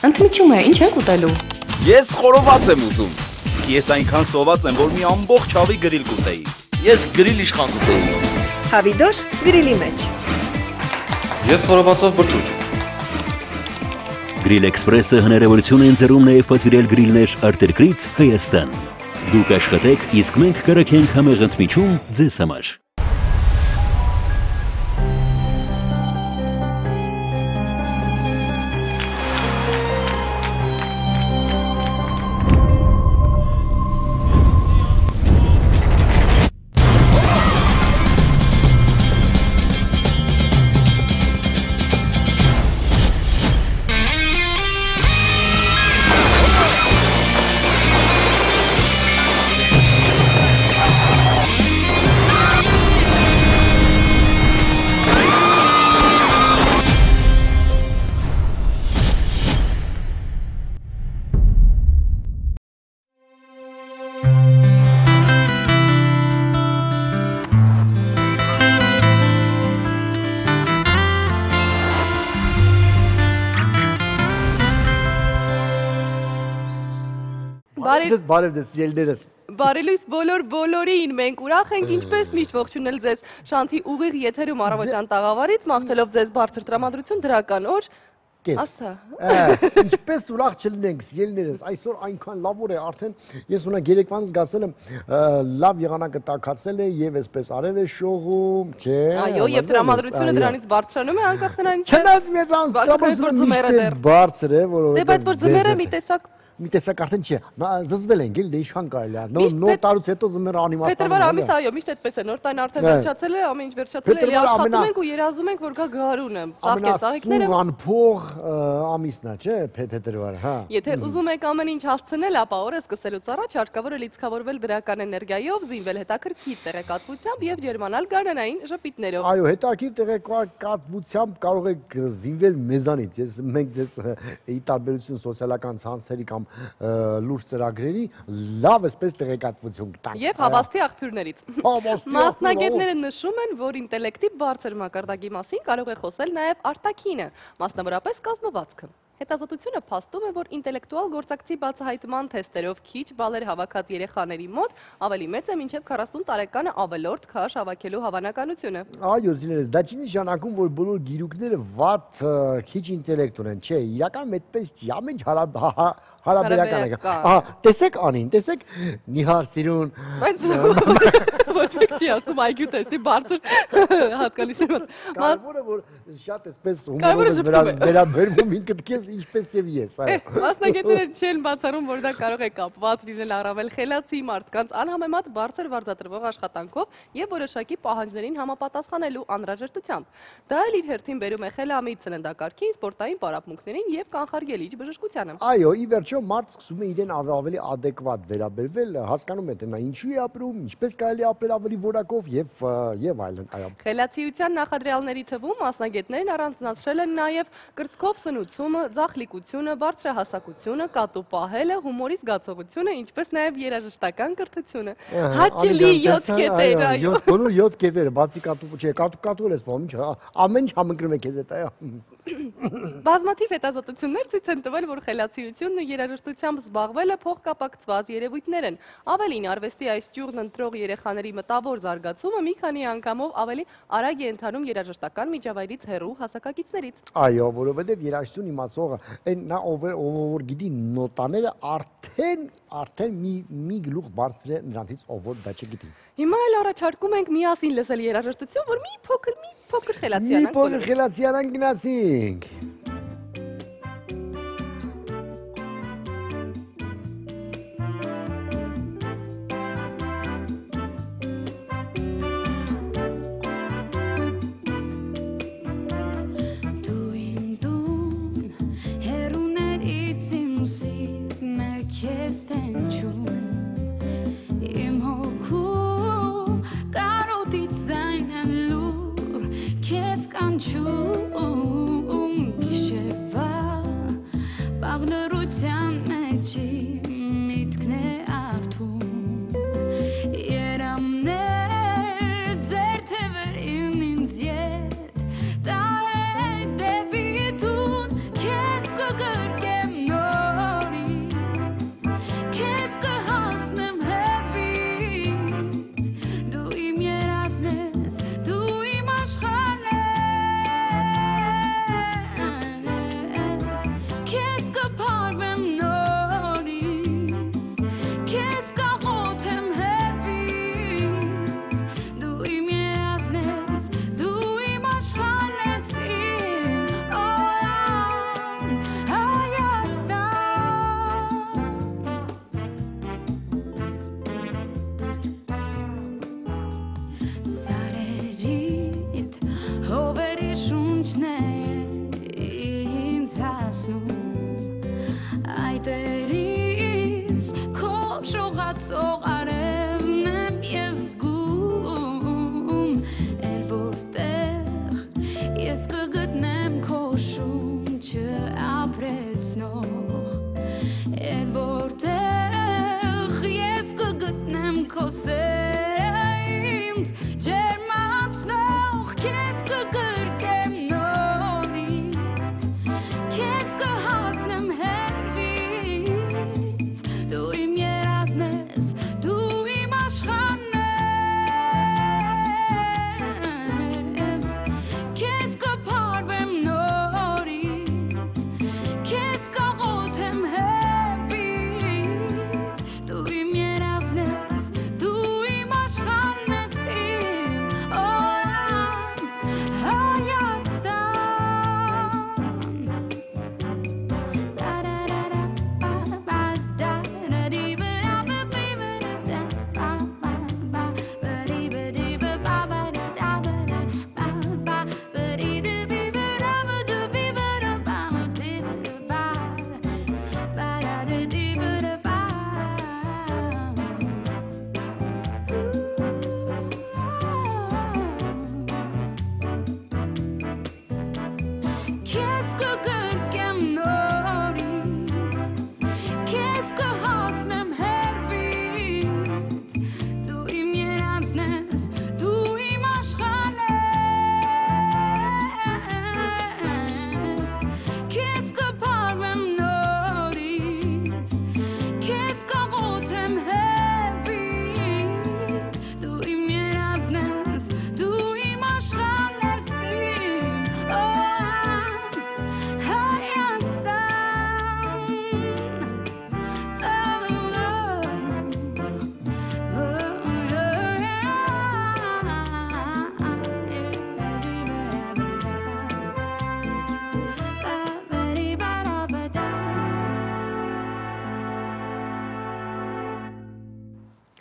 Ընդմիջում է, ինչ ենք ուտելու։ Ես խորոված եմ ուզում։ Ես այնքան սոված եմ, որ մի ամբողջ հավի գրիլ կուտեի։ Ես գրիլ իշխան կուտեի։ Հավիդոշ գրիլի մեջ։ Ես խորովածով բրդուճ։ Գրիլ Էքսպրեսը հնարավորություն է ընձեռում նաև պատվիրել գրիլներ արտերկրից Հայաստան։ Դուք աշխատեք, իսկ մենք կրակենք համեղ ընդմիջում ձեզ համար։ Բարև ձեզ, ելներս։ Բարելույս բոլորին, մենք ուրախ ենք ինչպես միշտ ողջունել ձեզ Շանթի ուղիղ եթերում առավոտյան տաղավարից, մաղթելով ձեզ բարձր տրամադրություն դրական օր։ Ասա։ Ինչպես ուրախ չլինենք, ելներս, այսօր այնքան լավ օր է, արդեն ես ունակ երեկվան զգացել եմ լավ եղանակը տաքացել է եւ այսպես արև է շողում, չէ։ Այո, եւ տրամադրությունը դրանից բարձրանում է անկախ նրանից։ Չնայած մի տրամադրությունը բարձր է, որովհետեւ դե բայց որ ձմեռը մի տեսակ արդեն չէ, զզվել ենք, դե իշխան կարելի է, նոր տարուց հետո զմերը անիմաստանում է։ Փետրվար ամիս, այո, միշտ այդպես է, նոր տարին արդեն վերջացել է, ամեն ինչ վերջացել է, էլի աշխատում ենք ու երազում ենք, որ գա գարունը, ծաղկե ծաղիկները։ Անփող ամիսն է, չէ, փետրվարը, հա։ Եթե ուզում եք ամեն ինչ հասցնել, ապա օրը սկսելուց առաջ հարկավոր է լիցքավորվել դրական էներգիայով, զինվել հետաքրքիր տեղեկատվությամբ եւ ջերմանալ գարնանային ժպիտներով։ Այո, հետաքրքիր տեղեկատվությամբ կարող եք զինվել մեզանից։ Մենք ձեզ ի տարբերություն սոցիալական ցանցերի կամ լուրջ ծրագրերի լավ այսպես տեղեկատվություն կտանք։ Եվ հավաստի աղբյուրներից։ Մասնագետները նշում են, որ ինտելեկտի բարձր մակարդակի մասին կարող է խոսել նաև արտաքինը, մասնավորապես կազմվածքը։ Հետազոտությունը փաստում է, որ ինտելեկտուալ գործակցի բացահայտման թեստերով քիչ բալեր հավաքած երեխաների մոտ ավելի մեծ է մինչև 40 տարեկանը ավելորդ քաշ հավաքելու հավանականությունը։ Այո, զիներս, դա չի նշանակում, որ բոլոր գիրուկները վատ քիչ ինտելեկտ ունեն, չէ, իրականում այդպես չի, ամեն ինչ հարաբերական է։ Ահա, տեսեք Անին, տեսեք Նիհար Սիրուն։ Բայց ոչ մեկ չի ասում IQ տեստի բարձր հատկանիշներ։ Կարևորը որ շատ այսպես հումորով վերաբերվում ինքդ քեզ ինչպես եւ ես, այո։ Մասնագետները չեն բացառում, որ դա կարող է կապված լինել առավել խելացի մարդկանց անհամեմատ բարձր վարձատրվող աշխատանքով եւ որոշակի պահանջներին համապատասխանելու անհրաժեշտությամբ։ Դա էլ իր հերթին բերում է խելամիտ սննդակարգին, սպորտային պարապմունքներին եւ կանխարգելիչ բժշկությանը։ Այո, ի վերջո մարդ սկսում է իրեն ավելի adekvat վերաբերվել, հասկանում է թե նա ինչու է ապրում, ինչպես կարելի է ապրել ավելի որակով եւ այլն, այո։ Խելացիության նախադրյալների թվում մասնագետներն առանձնացրել են նաեւ կրծքով սնուցումը, ձախլիկությունը, բարձրահասակությունը, կատու պահելը, հումորի զգացողությունը, ինչպես նաեւ երաժշտական կրթությունը։ Հաճելի 7 կետեր, այո։ Բոլոր 7 կետերը, բացի կատու, չէ, կատու ես բանում, ինչ, ամեն ինչ համընկնում է քեզ հետ, այո։ Բազմաթիվ հետազոտություններ ցույց են տվել, որ խելացիությունն ու երաժշտությամբ զբաղվելը փոխկապակցված երևույթներ են։ Ավելին, արվեստի այս ճյուղն ընտրող երեխաների մտավոր զարգացումը մի քանի անգամով ավելի արագ է ընթանում երաժշտական միջավայրից հեռու հասակակիցներից։ Այո, որովհետև երաժշտություն իմացողը, նա ով որ գիտի նոտաները արդեն մի գլուխ բարձր է նրանից, ով որ դա չգիտի։ Հիմա էլ առաջարկում ենք միասին լսել երաժշտություն, որ մի փոքր խելացիանանք։ Մի փոքր խելացիանանք գնացինք։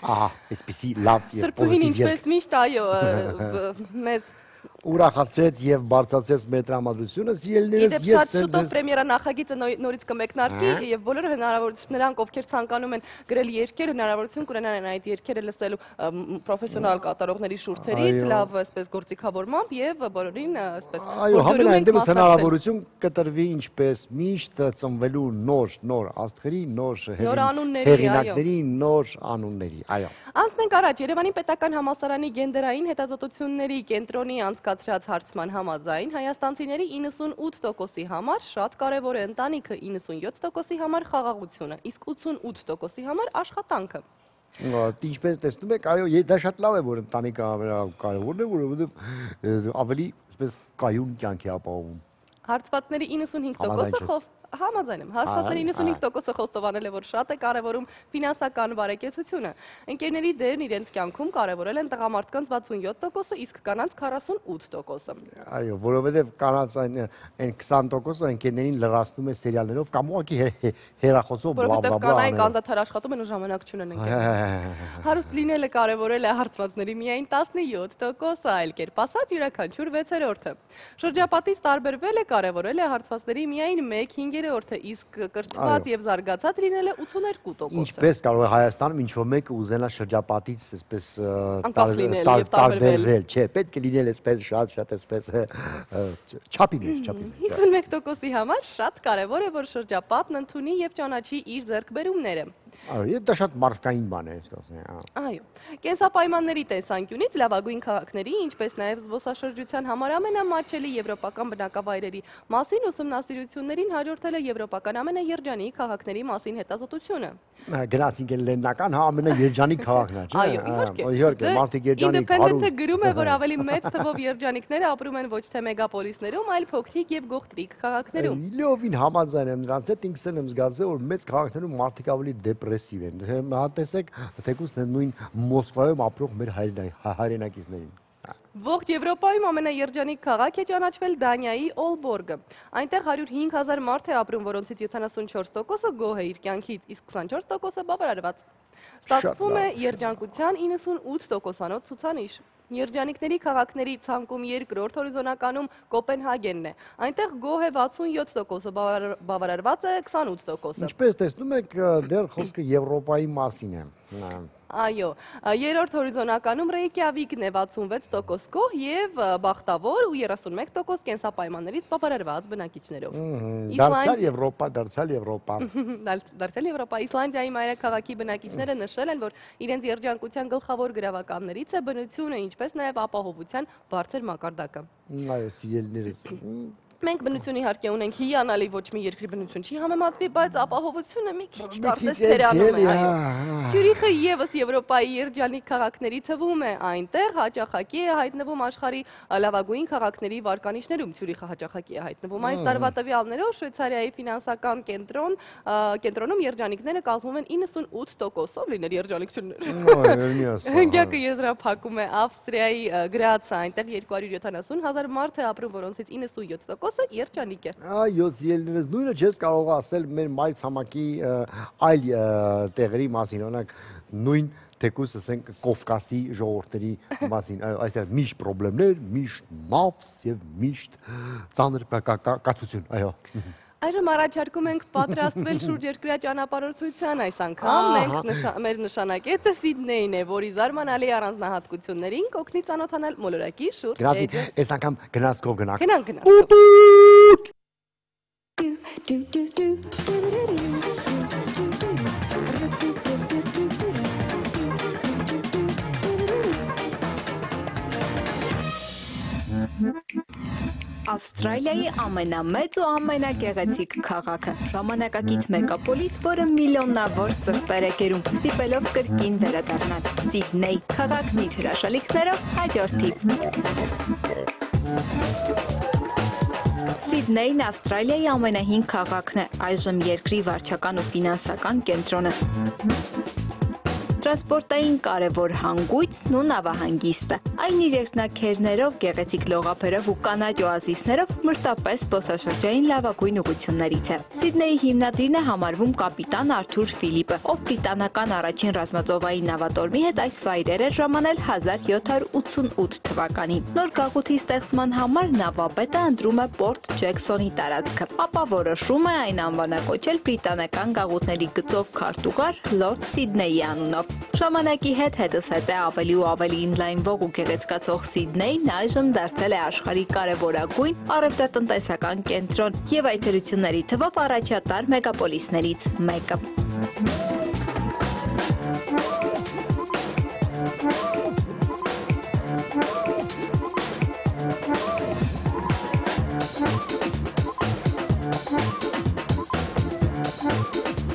Ահա, այսպեսի լավ եւ Սրբուհին ինչպես միշտ, այո, մեզ ուրախացրեց եւ բարձրացրեց մեր տրամադրությունը, սիրելիներս, ես շուտով պրեմիերա նախագիծը նորից կմեկնարկի եւ բոլորը հնարավորություն նրանք, ովքեր ցանկանում են գրել երգեր, հնարավորություն կունենան այդ երգերը լսելու պրոֆեսիոնալ կատարողների շուրթերից, լավ այսպես գործիքավորմամբ եւ բոլորին այսպես այո, համենայն դեպս հնարավորություն կտրվի ինչպես միշտ ծնվելու նոր աստղերի, նոր հեղինակների, նոր անունների, այո։ Անցնենք առաջ Երևանի պետական համալսարանի գենդերային հետազոտությունների կենտրոնի անցկացրած հարցման համաձայն հայաստանցիների 98%-ի համար շատ կարևոր է ընտանիքը, 97%-ի համար խաղաղությունը, իսկ 88%-ի համար աշխատանքը։ Ինչպես տեսնում եք, այո, դա շատ լավ է, որ ընտանիքը կարևորն է, որովհետև ավելի այսպես կայուն կյանք է ապահովում։ Հարցվածների 95%-ը Համաձայն եմ, հաստատների 95%-ը խոստովանել է, որ շատ է կարևորում ֆինանսական բարեկեցությունը։ Ընկերների դերն իրենց կյանքում կարևորել են տղամարդկանց 67%-ը, իսկ կանանց 48%-ը։ Այո, որովհետև կանանց այն 20%-ը ընկերներին լրացնում է սերիալներով կամ ուղղակի հեռախոսով որովհետև կանայք անդադար աշխատում են ու ժամանակ չունեն ընկերներին։ Հարուստ լինելը կարևորել է հարցվածների միայն 17%-ը, այլ կերպ ասած յուրաքանչյուր 6-րդը։ Շրջապատից տարբերվել է կարևորել է հարցվածների միայն 1/5-ը, իսկ կրթված եւ զարգացած լինելը 82%։ Ինչպես կարող է Հայաստանում ինչ-որ մեկը ուզենա շրջապատից այսպես տարբերվել, չէ, պետք է լինել այսպես շատ այսպես չափի մեջ։ 51%-ի համար շատ կարևոր է, որ շրջապատն ընդունի եւ ճանաչի իր ձեռքբերումները։ Այո, դա շատ մարդկային բան է, ասեմ։ Այո, կենսապայմանների տեսանկյունից լավագույն քաղաքների, ինչպես նաև զբոսաշրջության համար ամենամատչելի եվրոպական բնակավայրերի մասին ուսումնասիրություններին հաջորդել է եվրոպական ամենաերջանիկ քաղաքների մասին հետազոտությունը։ Գնացինք էլ լեննական, հա, ամենաերջանիկ քաղաքն է, չէ՞։ Այո, իհարկե, մարդիկ երջանիկ Independent-ը գրում է, որ ավելի մեծ թվով երջանիկները ապրում են ոչ թե մեգապոլիսներում, այլ փոքրիկ եւ գողտրիկ քաղաքներում։ Լիովին համաձայն եմ նրանց հետ, ինքս եմ զգացել, որ մեծ քաղաքներում մարդիկ ավելի դեպրեսիվ են։ Հա տեսեք, թեկուզ նույն Մոսկվայում ապրող մեր հայրենակիցներին։ Ողջ Եվրոպայում ամենաերջանիկ քաղաք է ճանաչվել Դանիայի Օլբորգը։ Այնտեղ 105,000 մարդ է ապրում, որոնցից 74%-ը գոհ է իր կյանքից, իսկ 24%-ը բավարարված։ Ստացվում է երջանկության 98%-անոց ցուցանիշ։ Երջանիկների քաղաքների ցանկում երկրորդ հորիզոնականում Կոպենհագենն է։ Այնտեղ գոհ է 67%-ը, բավարարված է 28%-ը։ Ինչպես տեսնում եք, դեռ խոսքը Եվրոպայի մասին է։ Այո, երրորդ հորիզոնականում Ռեյկյավիկն է 66% գոհ եւ բախտավոր ու 31% կենսապայմաններից բավարարված բնակիչներով։ Դարձյալ Եվրոպա։ Դարձյալ Եվրոպա։ Իսլանդիայի մայրաքաղաքի բնակիչները նշել են, որ իրենց երջանկության գլխավոր գրավականներից է բնությունը, ինչպես նաեւ ապահովության բարձր մակարդակը։ Այո, սիրելիներս։ Մենք բնություն իհարկե ունենք հիանալի, ոչ մի երկրի բնություն չի համեմատվի, բայց ապահովությունը մի քիչ կարծես թերանում է, այո։ Ցյուրիխը եւս Եվրոպայի երջանիկ քաղաքների թվում է, այնտեղ հաճախակի է հայտնվում աշխարհի լավագույն քաղաքների վարկանիշներում։ Ցյուրիխը հաճախակի է հայտնվում այս տարվա տվյալներով Շվեյցարիայի ֆինանսական կենտրոնում երջանիկները կազմում են 98%-ով, լիներ երջանիկություններ։ Հնգյակը եզրափակում է Ավստրիայի Գրացը, այնտեղ 270,000 մարդ է ապրում, որոնցից 97% երջանիկ է։ Այո, սիրելիներս, նույնը չես կարող ասել մեր մայրցամաքի այլ տեղերի մասին, օրինակ նույն թեկուզ ասենք Կովկասի ժողովուրդների մասին, այստեղ միշտ խնդիրներ, միշտ նավս եւ միշտ ծանր կաթություն, այո։ Այժմ առաջարկում ենք պատրաստվել շուրջերկրյա ճանապարհորդության այս անգամ։ Մենք մեր նշանակետը Սիդնեյն է, որի զարմանալի առանձնահատկություններին կօգնի ծանոթանալ մոլորակի շուրջ էջը։ Գնացի, այս անգամ գնացքով գնանք։ Գնանք։ Ավստրալիայի ամենամեծ ու ամենագեղեցիկ քաղաքը, ժամանակակից մեգապոլիս, որը միլիոնավոր սրտեր է կերում, ստիպելով կրկին վերադառնալ։ Սիդնեյ, քաղաքն իր հրաշալիքներով հաջորդիվ։ Սիդնեյն Ավստրալիայի ամենահին քաղաքն է, այժմ երկրի վարչական ու ֆինանսական կենտրոնը։ Տրանսպորտային կարևոր հանգույցն ու նավահանգիստը։ Այն իր երկնաքերներով, գեղեցիկ լողափերով ու կանաչ օազիսներով մշտապես զբոսաշրջային լավագույն ուղղություններից է։ Սիդնեյի հիմնադիրն է համարվում կապիտան Արթուր Ֆիլիպը, ով բրիտանական առաջին ռազմածովային նավատորմի հետ այս վայրեր էր ժամանել 1788 թվականին։ Նոր գաղութի ստեղծման համար նավապետը ընտրում է Պորտ Ջեքսոնի տարածքը, ապա որոշում է այն անվանակոչել բրիտանական գաղութների գծով քարտուղար Լորդ Սիդնեյի անունով։ Ժամանակի հետզհետե ավելի ու ավելի ինլայնվող ու գեղեցկացող Սիդնեյն այժմ դարձել է աշխարհի կարևորագույն առևտրատնտեսական կենտրոն եւ այցելությունների թվով առաջատար մեգապոլիսներից մեկը։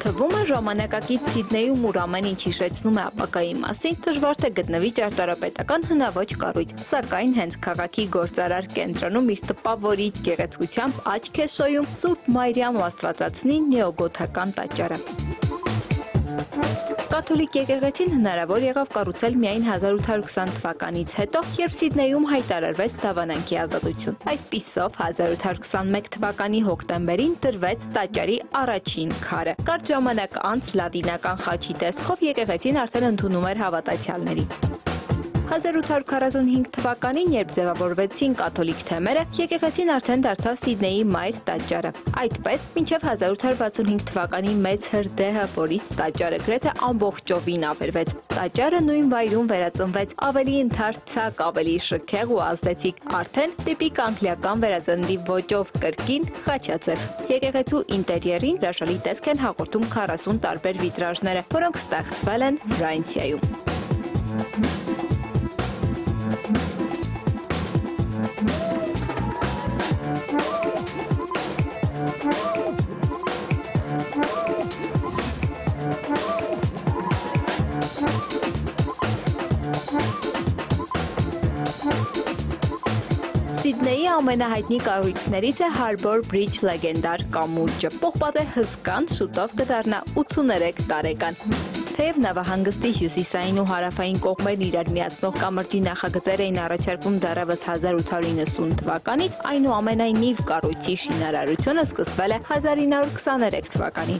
Թվում է ժամանակակից Սիդնեյում ուր ամեն ինչ հիշեցնում է ապագայի մասին, դժվար թե գտնվի ճարտարապետական հնաոճ կառույց, սակայն հենց քաղաքի գործարար կենտրոնում իր տպավորիչ գեղեցկությամբ աչք է շոյում Սուրբ Մարիամ Աստվածածնի նեոգոթական տաճարը։ Կաթոլիկ եկեղեցին հնարավոր եղավ կառուցել միայն 1820 թվականից հետո, երբ Սիդնեյում հայտարարվեց դավանանքի ազատություն։ Այսպիսով 1821 թվականի հոկտեմբերին դրվեց տաճարի առաջին քարը։ Կարճ ժամանակ անց լատինական խաչի տեսքով եկեղեցին արդեն ընդունում էր հավատացյալներին։ 1845 թվականին, երբ ձևավորվեցին կաթոլիկ թեմերը, եկեղեցին արդեն դարձավ Սիդնեյի մայր տաճարը։ Այդպես, մինչև 1865 թվականի մեծ հրդեհը, որից տաճարը գրեթե ամբողջովին ավերվեց։ Տաճարը նույն վայրում վերածնվեց ավելի ընդարձակ, ավելի շքեղ ու ազդեցիկ, արդեն տիպիկ անգլիական վերածննդի ոճով կրկին խաչաձև։ Եկեղեցու ինտերիերին հրաշալի տեսք են հաղորդում 40 տարբեր վիտրաժները, որոնք ստեղծվել են Ֆրանսիայում։ Սիդնեյի ամենահայտնի կառույցներից է Harbor Bridge լեգենդար կամուրջը։ Պողպատե հսկան շուտով կդառնա 83 տարեկան։ Թեև նավահանգստի հյուսիսային ու հարավային կողմերն իրար միացնող կամրջի նախագծեր էին առաջարկվում դեռևս 1890 թվականից, այնուամենայնիվ կառույցի շինարարությունը սկսվել է 1923 թվականին։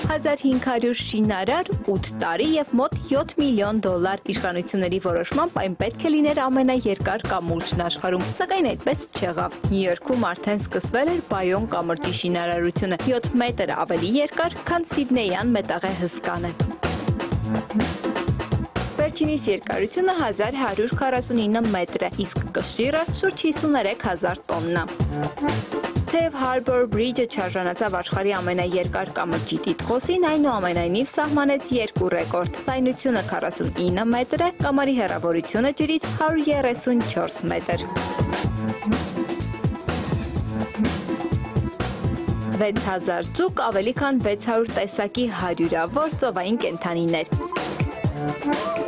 1500 շինարար, 8 տարի և մոտ 7 միլիոն դոլար։ Իշխանությունների որոշմամբ այն պետք է լիներ ամենաերկար կամուրջն աշխարհում, սակայն այդպես չեղավ։ Նյու Յորքում արդեն սկսվել էր Բայոն կամրջի շինարարությունը, 7 մետր ավելի երկար, քան Սիդնեյան մետաղե հսկանը։ Վերջինիս երկարությունը 1149 մետր է, իսկ կշիռը շուրջ 53,000 տոննա։ Թեև Harbor Bridge-ը չարժանացավ աշխարհի ամենաերկար կամրջի տիտղոսին, այնուամենայնիվ սահմանեց 2 ռեկորդ։ Լայնությունը 49 մետր է, կամարի հեռավորությունը ջրից 134 մետր։ 6000 ձուկ, ավելի քան 600 տեսակի հարյուրավոր ծովային կենդանիներ։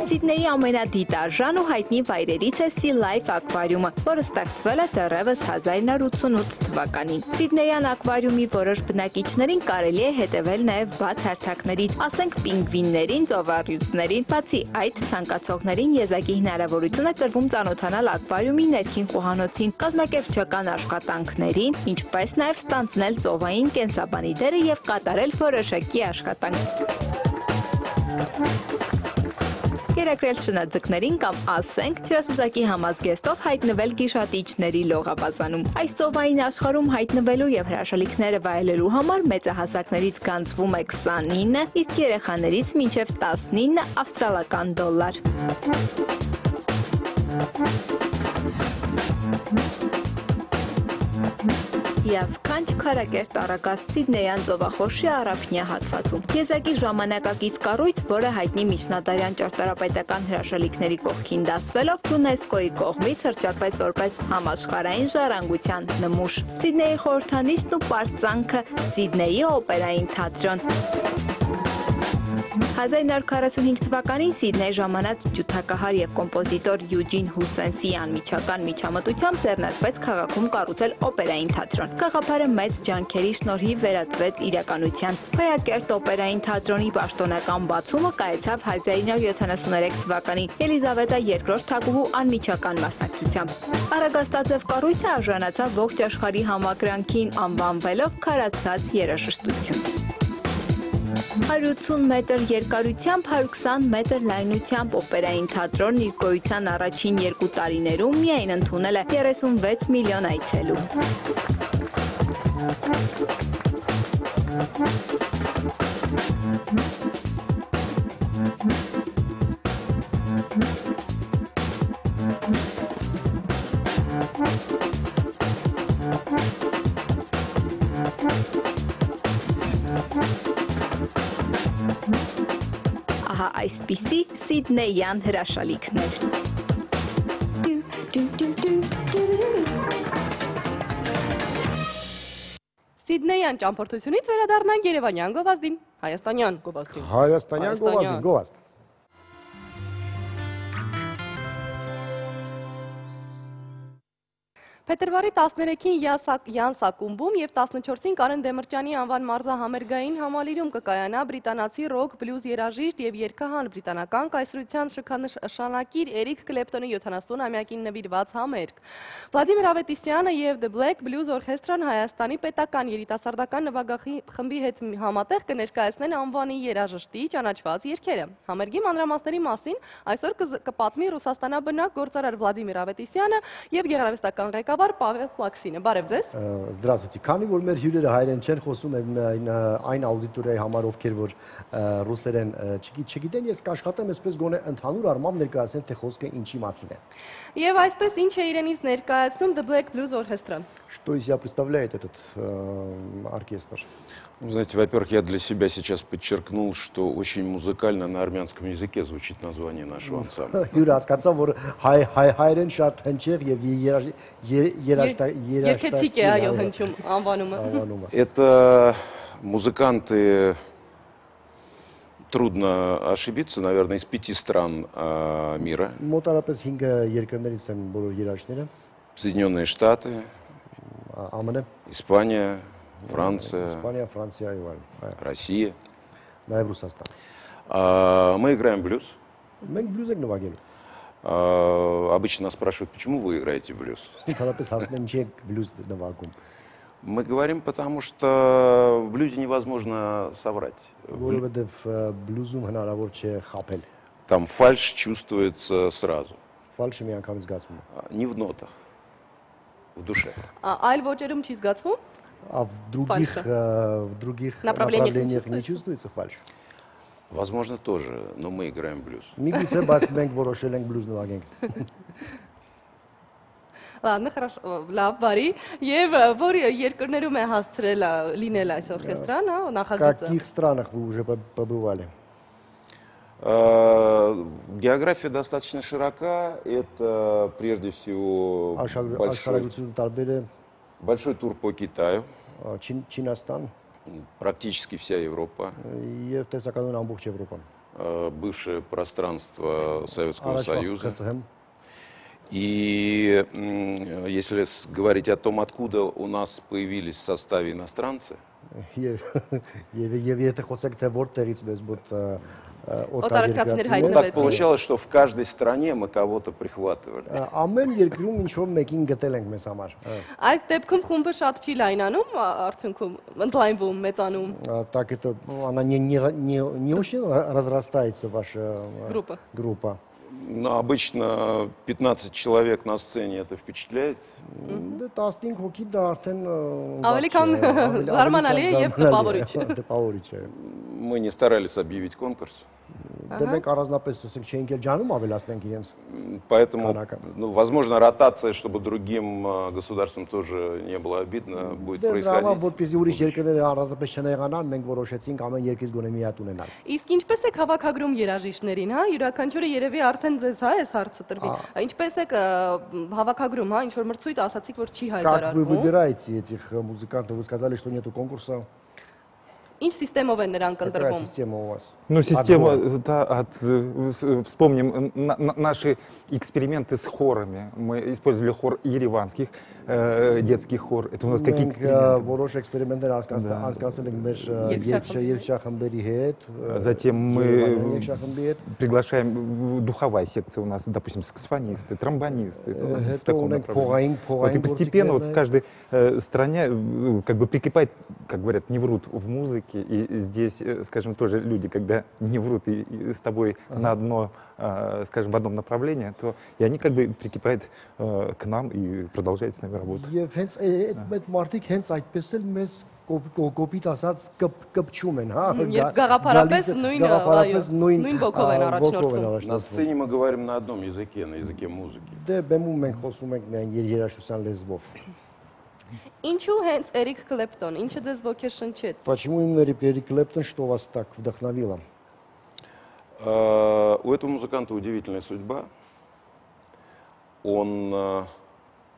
Սիդնեի ամենադիտարժան ու հայտնի վայրերից է Sea Life ակվարիումը, որը ստեղծվել է դեռևս 1988 թվականին։ Սիդնեյան ակվարիումի որոշ բնակիչներին կարելի է հետևել նաև բաց հարթակներից, ասենք պինգվիններին, ծովառյուծներին։ Բացի այդ, ցանկացողներին եզակի հնարավորություն է տրվում ծանոթանալ ակվարիումի ներքին խոհանոցին, կազմակերպչական աշխատանքներին, ինչպես նաև ստանձնել ծովային կենսաբանի դերը և կատարել որոշակի աշխատանք։ Կերակրել շնաձկներին կամ ասենք ջրասուզակի համազգեստով հայտնվել գիշատիչների լողավազանում։ Այս ծովային աշխարհում հայտնվելու և հրաշալիքները վայելելու համար մեծահասակներից գանձվում է 29, իսկ երեխաներից մինչև 19 ավստրալական դոլար։ Հիասքանչ քարակերտ առագաստ Սիդնեյան ծովախորշի առափնյա հատվածում։ Եզակի ժամանակակից կառույց, որը հայտնի միջնադարյան ճարտարապետական հրաշալիքների կողքին դասվելով ՅՈՒՆԵՍԿՕ-ի կողմից հռչակվեց որպես համաշխարհային ժառանգության նմուշ։ Սիդնեի խորհրդանիշն ու պարծանքը Սիդնեի օպերային թատրոն։ 1945 թվականին Սիդնեյ ժամանած ջութակահար և կոմպոզիտոր Յուջին Հուսենսի անմիջական միջամտությամբ ձեռնարկվեց քաղաքում կառուցել օպերային թատրոն։ Գաղափարը մեծ ջանքերի շնորհիվ վերածվեց իրականության։ Հոյակերտ օպերային թատրոնի պաշտոնական բացումը կայացավ 1973 թվականին Ելիզավետա II թագուհու անմիջական մասնակցությամբ։ Առագաստաձև կառույցը արժանացավ ողջ աշխարհի համակրանքին, անվանվելով քարացած երաժշտություն։ 180 մետր երկարությամբ, 120 մետր լայնությամբ օպերային թատրոնն իր գոյության առաջին 2 տարիներում միայն ընդունել է 36 միլիոն այցելու։ Ահա այսպիսի Սիդնեյան հրաշալիքներ։ Սիդնեյան ճամփորդությունից վերադառնանք Երևանյան գովազդին, Հայաստանյան գովազդին։ Հայաստանյան գովազդին, գովազդ։ Փետրվարի 13-ին Յանս ակումբում և 14-ին Կարեն Դեմիրճյանի անվան մարզահամերգային համալիրում կկայանա բրիտանացի ռոք բլյուզ երաժիշտ և երգահան բրիտանական կայսրության շքանշանակիր Էրիկ Կլեպտոնի 70-ամյակին նվիրված համերգ։ Վլադիմիր Ավետիսյանը և The Black Blues Orchestra-ն Հայաստանի պետական երիտասարդական նվագախմբի հետ համատեղ կներկայացնեն անվանի երաժշտի ճանաչված երգերը։ Համերգի մանրամասների մասին այսօր կպատմի Ռուսաստանաբնակ գործարար Վլադիմիր Ավետիսյանը և գեղարվեստական ղեկավար Պավել Պլաքսինը, բարև ձեզ։ Здравствуйте, քանի որ մեր հյուրերը հայերեն չեն խոսում այն աուդիտորիայի համար, ովքեր որ ռուսերեն չգիտեն, ես կաշխատեմ այսպես գոնե ընդհանուր առմամբ ներկայացնել, թե խոսքը ինչի մասին է։ Եվ այսպես ինչ է իրենից ներկայացնում The Black Blues Orchestra։ Что из себя представляет этот оркестр? Вы знаете, во-первых, я для себя сейчас подчеркнул, что очень музыкально на армянском языке звучит название нашего ансамбля. Հյուրը հասկացա, որ հայերեն շատ հնչեղ եւ երգեցիկ է այո հնչում անվանումը։ Это музыканты, трудно ошибиться, наверное, из 5 стран мира. Մոտարապես 5 երկրներից են բոլոր երաժիշտները։ Соединенные Штаты, ԱՄՆ, Испания, Франция, Իսպանիա, Ֆրանսիա եւ այլն։ Россия. Նաեւ Ռուսաստան։ Мы играем блюз. Մենք բլյուզ ենք նվագել։ Обычно нас спрашивают, почему вы играете блюз? Ընդհանրապես հարցնում են ինչի եք բլյուզ նվագում։ Мы говорим, потому что в блюзе невозможно соврать. Որովհետև բլյուզում հնարավոր չէ խաբել։ Там фальшь чувствуется сразу. Ֆալշը միանգամից զգացվում է։ Не в нотах, в душе. Այլ ոճերում չի զգացվում։ А в других Направлениях не направлениях не чувствуется? чувствуется фальшь? Возможно, тоже, но мы играем блюз. Միգուցե բայց մենք որոշել ենք բլյուզ նվագենք։ Ладно, хорошо, լավ, բարի։ Եվ որ երկրներում է հասցրել լինել այս օրքեստրան, հա, В նախագիծը։ каких странах вы уже побывали? География достаточно широка. Это прежде всего Աշխարհագրությունը տարբեր է, большой тур по Китаю, Չինաստան практически вся Европа, եւ տեսականորեն ամբողջ Եվրոպան։ бывшее пространство Советского Союза. ԽՍՀՄ И если говорить о том, откуда у нас появились в составе иностранцы, եւ եթե խոսենք թե որտեղից մեզ մոտ Օտարերկրացիներ так получалось, что в каждой стране мы кого-то прихватывали. ամեն երկրում ինչ որ մեկին гտել ենք մեզ համար։ Այս դեպքում խումբը շատ չի լայնանում, արդյունքում ընդլայնվում, մեծանում Так это она не очень разрастается ваша группа. Но обычно 15 человек на сцене это впечатляет. Դե 15 հոգի դա արդեն Ավելի քան զարմանալի է եւ տպավորիչ։ Տպավորիչ է։ Мы не старались объявить конкурс. Դե մենք առանձնապես ասենք չէինք էլ ջանում ավելացնենք իրենց։ Поэтому, возможно, ротация, чтобы другим государствам тоже не было обидно, будет происходить. Որպեսզի ուրիշ երկրները առանձնապես չնեղանան, մենք որոշեցինք ամեն երկրից գոնե մի հատ ունենալ։ Իսկ ինչպես է հավաքագրում երաժիշտներին, հա, յուրաքանչյուրը երևի արդեն ձեզ հա այս հարցը տրվի։ Ինչպես է հավաքագրում, հա, ինչ որ մրցույթ ասացիք, որ չի Как вы հայտարարվում։ выбираете этих музыкантов? Вы сказали, что нету конкурса. Ինչ սիստեմով են նրանք Какая ընտրվում։ система у вас? Ну, система, да, вспомним наши эксперименты с хорами. Мы использовали хор ереванских, детский хор. Это у нас какие эксперименты? Որոշ էքսպերիմենտներ անցկացել ենք մեր երգչախմբերի հետ։ Затем мы երգչախմբի հետ։ приглашаем духовая секция у нас, допустим, саксофонисты, тромбонисты. В таком направлении. Вот и постепенно вот в каждой стране как бы прикипает, как говорят, не врут в музыке. И здесь, скажем, тоже люди, когда не врут и с тобой на одно, скажем, в одном направлении, то и они как бы прикипают к нам и продолжают с нами работать. Եվ հենց այդ մարդիկ հենց այդպես էլ մեզ կոպիտ ասած կպչում են, հա։ Երբ գաղափարապես նույն ոգով են առաջնորդվում։ На сцене мы говорим на одном языке, на языке музыки. Դե բեմում մենք խոսում ենք միայն երաժշտության լեզվով։ Ինչու հենց Էրիկ Կլեպտոն, ինչը ձեզ ոգեշնչեց։ Почему именно Эрик Клэптон, что вас так вдохновило? У этого музыканта удивительная судьба. Он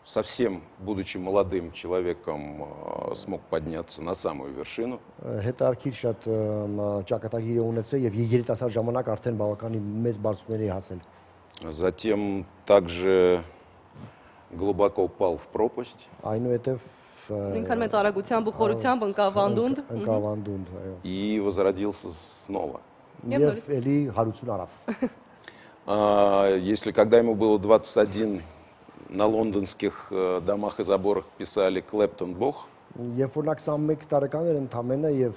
совсем, будучи молодым человеком, смог подняться на самую вершину. Հետարքիր շատ ճակատագիր է ունեցել եւ երիտասարդ ժամանակ արդեն բավականին մեծ բարձունքների հասել։ Затем также глубоко упал в пропасть. Այնուհետև Ինքան մեծ արագությամբ ու խորությամբ ընկավ անդունդ։ ընկավ անդունդ, այո։ И возродился снова. Եվ էլի հարություն արավ։ Если когда ему было 21, на лондонских домах и заборах писали «Клэптон Бог», Երբ որ նա 21 տարեկան էր ընդամենը եւ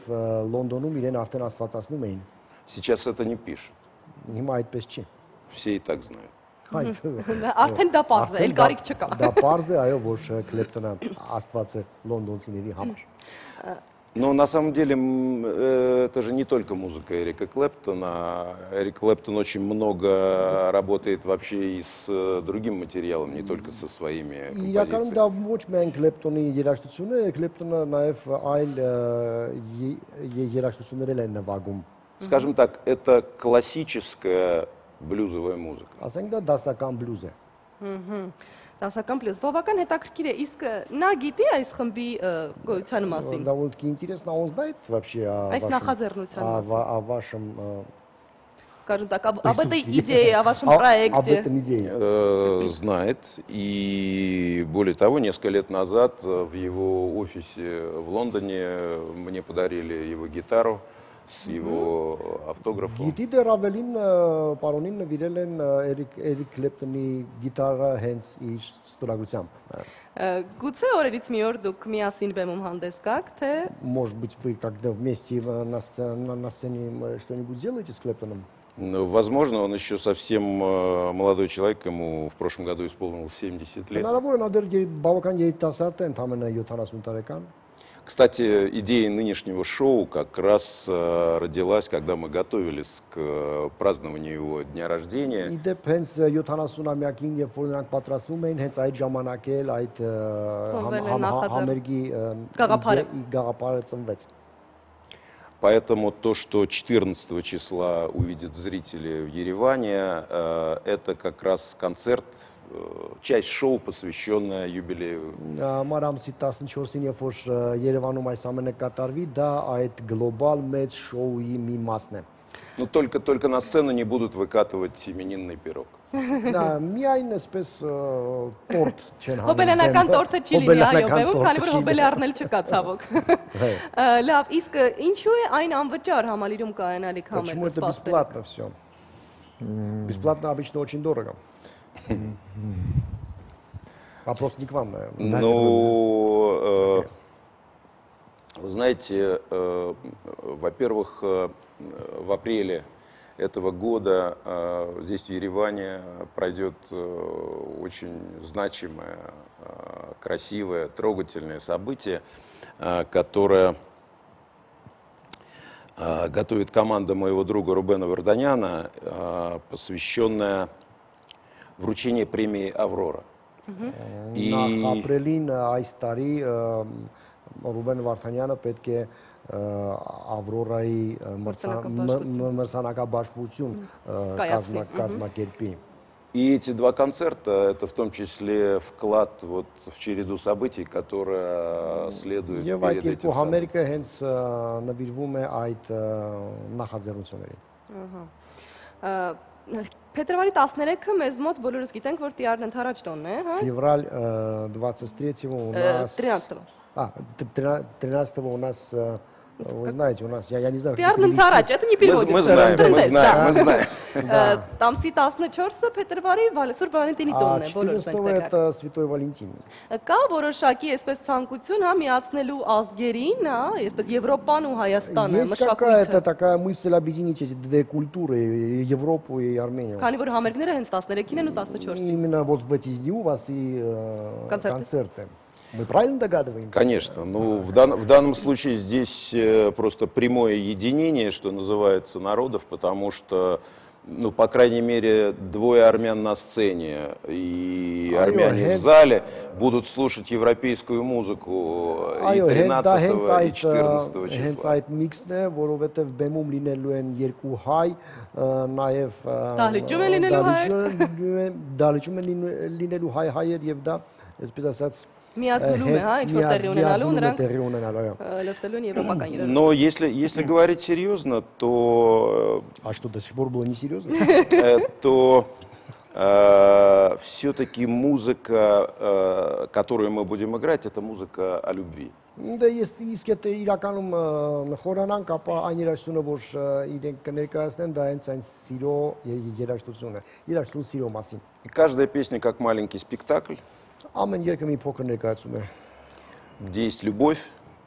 Լոնդոնում իրեն արդեն աստվածացնում էին։ сейчас это не пишут. Հիմա այդպես չի։ Все и так знают. Արդեն դա պարզ է, էլ կարիք չկա։ Դա պարզ է, այո, որ Քլեպտոնը աստված է լոնդոնցիների համար։ Но на самом деле это же не только музыка Эрика Клэптона. Эрик Клэптон очень много работает вообще и с другим материалом, не только со своими Իրականում դա композициями. ոչ միայն Քլեպտոնի երաժշտությունը է, Քլեպտոնը նաև այլ երաժշտություններ են նվագում։ Скажем так, это классическая блюзовая музыка. Ասենք դա դասական բլյուզ է։ Դասական պլյուս։ Բավական հետաքրքիր է, իսկ նա գիտի այս խմբի գոյության մասին։ Довольно-таки интересно, он знает вообще Այս նախաձեռնության մասին։ о вашем Скажем так, об этой идее, о вашем проекте. Об этом идее. Знает. И более того, несколько лет назад в его офисе в Лондоне мне подарили его гитару с его автографом. Գիտի դեռ ավելին պարոնին նվիրել են Էրիկ Կլեպտոնի գիտարը հենց իր ստորագրությամբ։ Գուցե օրերից մի օր դուք միասին բեմում հանդես գաք, թե Может быть, вы когда вместе на сцене что-нибудь делаете с Клэптоном? Ну, возможно, он еще совсем молодой человек, ему в прошлом году исполнилось 70 лет. Հնարավոր է նա դեռ բավական երիտասարդ է, ընդամենը 70 տարեկան։ Кстати, идея нынешнего шоу как раз родилась, когда мы готовились к празднованию его дня рождения. Իդեպ հենց 70-ամյակին, երբ որ նրանք պատրաստվում էին, հենց այդ ժամանակ էլ այդ համերգի գաղափարը ծնվեց։ Поэтому то, что 14 числа увидят зрители в Ереване, это как раз концерт, часть шоу, посвященная юбилею. Մարամսի 14-ին, երբ որ Երևանում այս ամենը կատարվի, դա այդ գլոբալ մեծ շոուի մի մասն է։ Ну, только на сцену не будут выкатывать именинный пирог. Դա միայն այսպես տորտ չեն հանում։ Հոբելյանական տորտը չի լինի, այո, բեմում, քանի որ հոբելը առնել չկա ցավոք։ Լավ, իսկ ինչու է այն անվճար համալիրում կայանալիք համերգը Почему это бесплатно все? Бесплатно обычно очень дорого. Вопрос не к вам, наверное. Ну, вы знаете, во-первых, в апреле этого года здесь, в Ереване, пройдет очень значимое, красивое, трогательное событие, которое готовит команда моего друга Рубена Варданяна, посвященное вручению премии «Аврора». Ապրելին այս տարի Ռուբեն Վարդանյանը պետք է Ավրորայի մրցանակաբաշխություն կազմակերպի։ И эти два концерта, это в том числе вклад вот в череду событий, которые следуют перед этим событием. Ամերիկը հենց նվիրվում է այդ նախաձեռնություններին։ Փետրվարի 13-ը մեզ մոտ բոլորս гитենք, որ Տիարն ընդառաջ տոնն է, հա? Февраль 23-го у нас... 13-го. 13-го у нас, вы знаете, у нас, я не знаю... Տիարն ընդառաջ, это не переводится. Мы знаем. Տամսի 14-ը Փետրվարի Սուրբ Վալենտինի տոնն է, բոլորս ենք 14-го это Святой Валентин։ Կա որոշակի այսպես ցանկություն, հա, միացնելու ազգերին, հա, այսպես Եվրոպան ու Հայաստանը, Есть մշակույթը։ какая-то такая мысль объединить эти две культуры, Европу и Армению. Քանի որ համերգները հենց 13-ին են ու 14-ին։ Именно вот в эти дни у вас и концерты. Мы правильно догадываемся? Конечно. Ну, в данном случае здесь просто прямое единение, что называется, народов, потому что, ну, по крайней мере, двое армян на сцене и армяне в зале будут слушать европейскую музыку и 13 и 14 числа. Հենց այդ միքսն է, որովհետև բեմում լինելու են երկու հայ, նաև դահլիճում են լինելու հայեր եւ դա, այսպես ասած, միաձուլում է, հա, ինչ-որ տեղի ունենալու, նրանք լսելու են եվրոպական իրարություն։ Но если говорить серьезно, то... А что, до сих пор было несерьезно? То все-таки музыка, которую мы будем играть, это музыка о любви. Դա իսկ եթե իրականում խորանանք, ապա այն երաժշտությունը, որ իրենք կներկայացնեն, դա հենց այն սիրո երաժշտությունն է, երաժշտություն սիրո մասին։ Каждая песня как маленький спектакль. Ամեն երկը մի փոքր ներկայացում է, где есть любовь,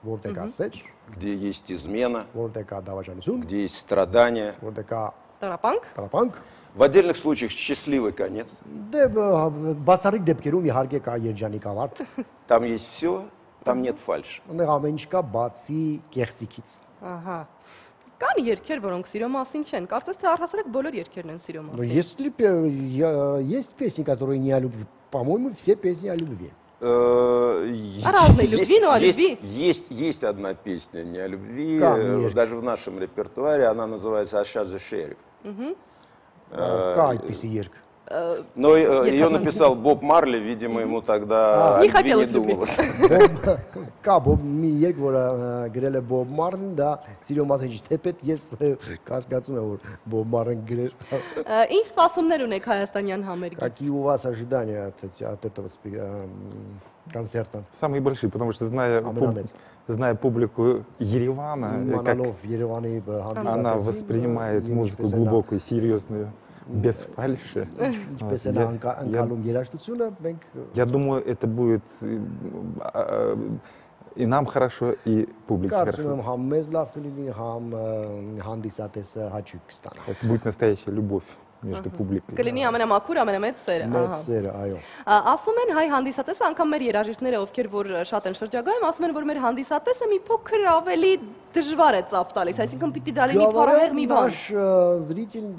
որտեղ կա սեր, где есть измена, որտեղ կա դավաճանություն, где есть страдания, որտեղ կա Տարապանք։ в отдельных случаях счастливый конец. Դե բացառիկ դեպքերում իհարկե կա երջանիկ ավարտ, Там есть все, там нет фальши. Այնտեղ ամեն ինչ կա բացի կեղծիքից։ Ահա։ Կան երգեր, որոնք սիրո մասին չեն։ Կարծես թե առհասարակ բոլոր երգերն են сирё Но մասին։ если есть песни, которые не о любви, по-моему, все песни о любви. Разной любви, но о любви. Есть одна песня не о любви, Конечно. даже в нашем репертуаре, она называется «Ашад же шериф». Կա այդպիսի երգ։ Но ее написал Боб Марли, видимо, ему тогда Не о любви не хотелось любви. думалось. Կա մի երգ, որը գրել է Bob Marley, դա սիրո մասին չի, թեպետ ես կասկածում եմ, որ Bob Marley գրեր։ Ինչ սպասումներ ունեք հայաստանյան համերգից։ Какие у вас ожидания от этого концерта? Самые большие, потому что зная зная публику Еревана, как она воспринимает музыку глубокую, серьезную, без фальши. Я думаю, это будет и нам хорошо, и публике хорошо. Это будет настоящая любовь между публикой. Կլինի ամենամաքուր, ամենամեծ սերը։ Մեծ սերը, այո։ Ասում են հայ հանդիսատեսը, անգամ մեր երաժիշտները, ովքեր որ շատ են շրջագայում, ասում են, որ մեր հանդիսատեսը մի փոքր ավելի դժվար է ծափ տալիս, այսինքն պիտի դա լինի փառահեղ մի բան։ Наш зритель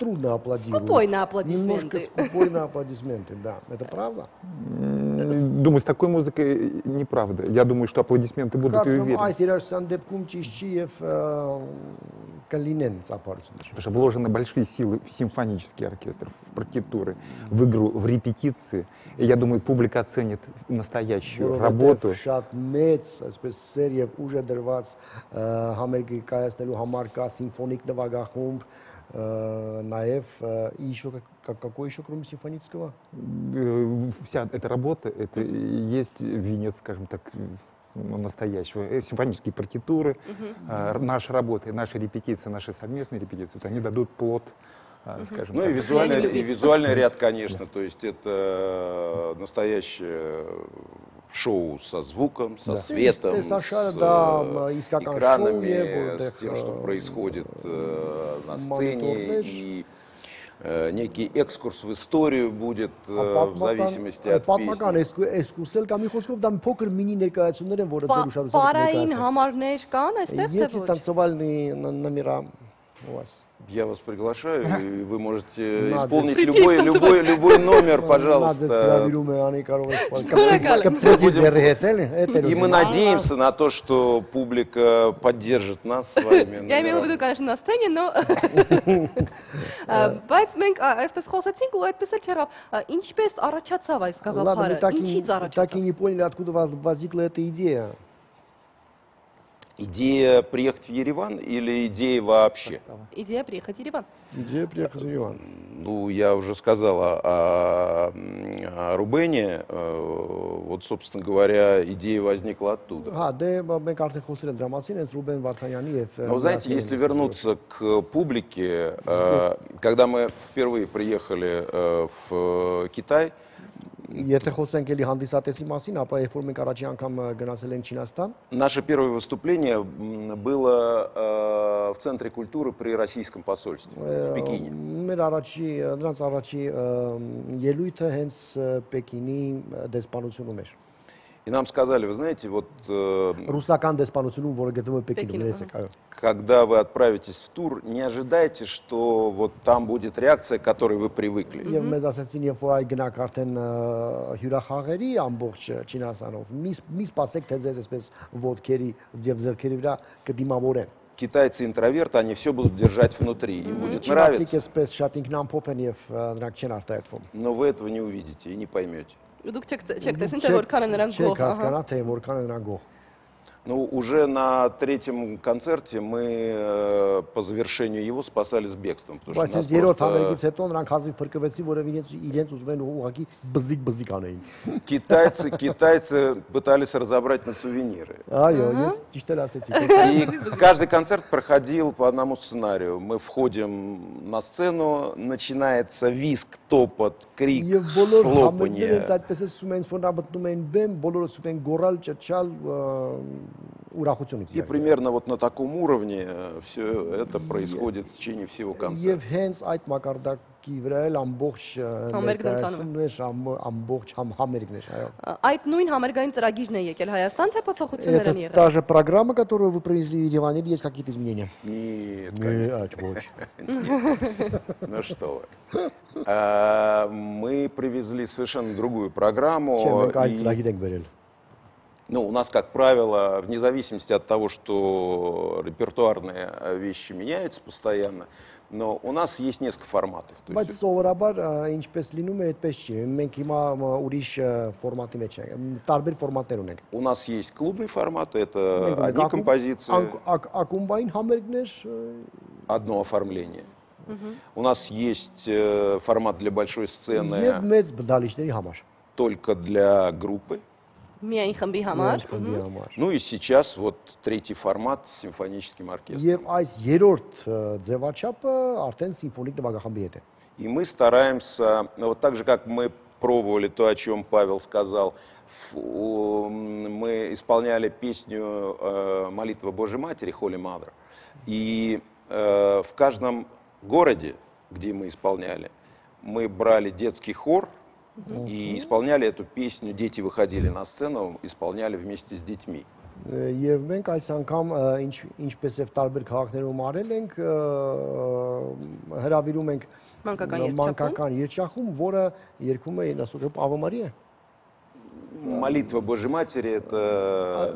трудно аплодирует. Скупой на аплодисменты. Немножко скупой на аплодисменты, да. Это правда? Думаю, с такой музыкой неправда. Я думаю, что аплодисменты будут и уверены. Потому что вложены большие силы в симфонический оркестр, в партитуры, в игру, в репетиции. И я думаю, публика оценит настоящую работу. Какой еще, кроме симфонического? Вся эта работа, это есть венец, скажем так, настоящего. Симфонические партитуры, наши работы, наши репетиции, наши совместные репетиции, вот они дадут плод, скажем так. Ну и визуальный ряд, конечно, то есть это настоящее шоу со звуком, со светом, с экранами, с тем, что происходит на сцене, и некий экскурс в историю будет в зависимости от песни. Պարային համարներ կան այստեղ թե ոչ։ Танцевальные номера у вас? Я вас приглашаю, и вы можете исполнить любой номер, пожалуйста. И мы надеемся на то, что публика поддержит нас с вами. Я имею в виду, конечно, на сцене, но... Բայց մենք այսպես խոսեցինք ու այդպես էլ չեղավ, ինչպես առաջացավ այս գաղափարը, ինչից առաջացավ։ Так и не поняли, откуда возникла эта идея. Идея приехать в Ереван или идея вообще? Идея приехать в Ереван. Идея приехать в Ереван. Ну, я уже сказал о Рубене. Вот, собственно говоря, идея возникла оттуда. Но, знаете, если вернуться к публике, когда мы впервые приехали в Китай, Եթե խոսենք էլի հանդիսատեսի մասին, ապա երբ որ մենք առաջի անգամ գնացել ենք Չինաստան, наше первое выступление было в Центре культуры при российском посольстве в Пекине. Նրանց առաջի ելույթը հենց Պեկինի դեսպանությունում էր։ И нам сказали, вы знаете, вот когда вы отправитесь в тур, не ожидайте, что вот там будет реакция, к которой вы привыкли. Китайцы-интроверты, они все будут держать внутри, им будет нравиться. Но вы этого не увидите и не поймете. Ну, уже на третьем концерте мы по завершению его спасали с бегством. Китайцы пытались разобрать на сувениры. И каждый концерт проходил по одному сценарию. Мы входим на сцену, начинается визг, топот, крик, хлопанье. И примерно вот на таком уровне все это происходит в течение всего концерта. Это та же программа, которую вы привезли в Ереван, или есть какие-то изменения? Нет, ну что вы. Мы привезли совершенно другую программу. Ну, у нас, как правило, вне зависимости от того, что репертуарные вещи меняются постоянно, но у нас есть несколько форматов. У нас есть клубный формат, это одни композиции, одно оформление. У нас есть формат для большой сцены, только для группы. Միայն խմբի համար։ Ну и сейчас вот третий формат с симфоническим оркестром. Եվ այս երրորդ ձևաչափը արդեն սիմֆոնիկ նվագախմբի հետ է։ И мы стараемся, вот так же, как мы пробовали то, о чем Павел сказал, мы исполняли песню «Молитва Божьей Матери» Holy Mother. И в каждом городе, где мы исполняли, мы брали детский хор и исполняли эту песню. Дети выходили на сцену, исполняли вместе с детьми. Եվ մենք այս անգամ ինչպես եւ տարբեր քաղաքներում արել ենք, հրավիրում ենք մանկական երգչախումբ, որը երգում է Նասոկապ Ave Maria. Молитва Божьей Матери это...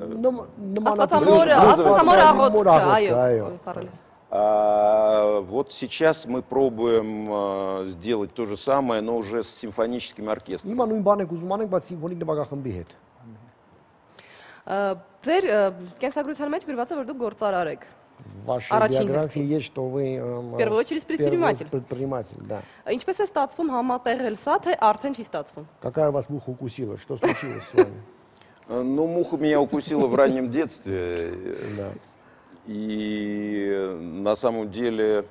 Вот сейчас мы пробуем сделать то же самое, но уже с симфоническим оркестром. Ձեր կենսագրության մեջ գրված է, որ դուք գործարար եք։ Ваша биография есть, что вы в первую очередь предприниматель, да. Ինչպես է ստացվում համատեղել սա, թե արդեն չի ստացվում։ Какая вас муха укусила? Что случилось с вами? Ну, муха меня укусила в раннем детстве. Да. И на самом деле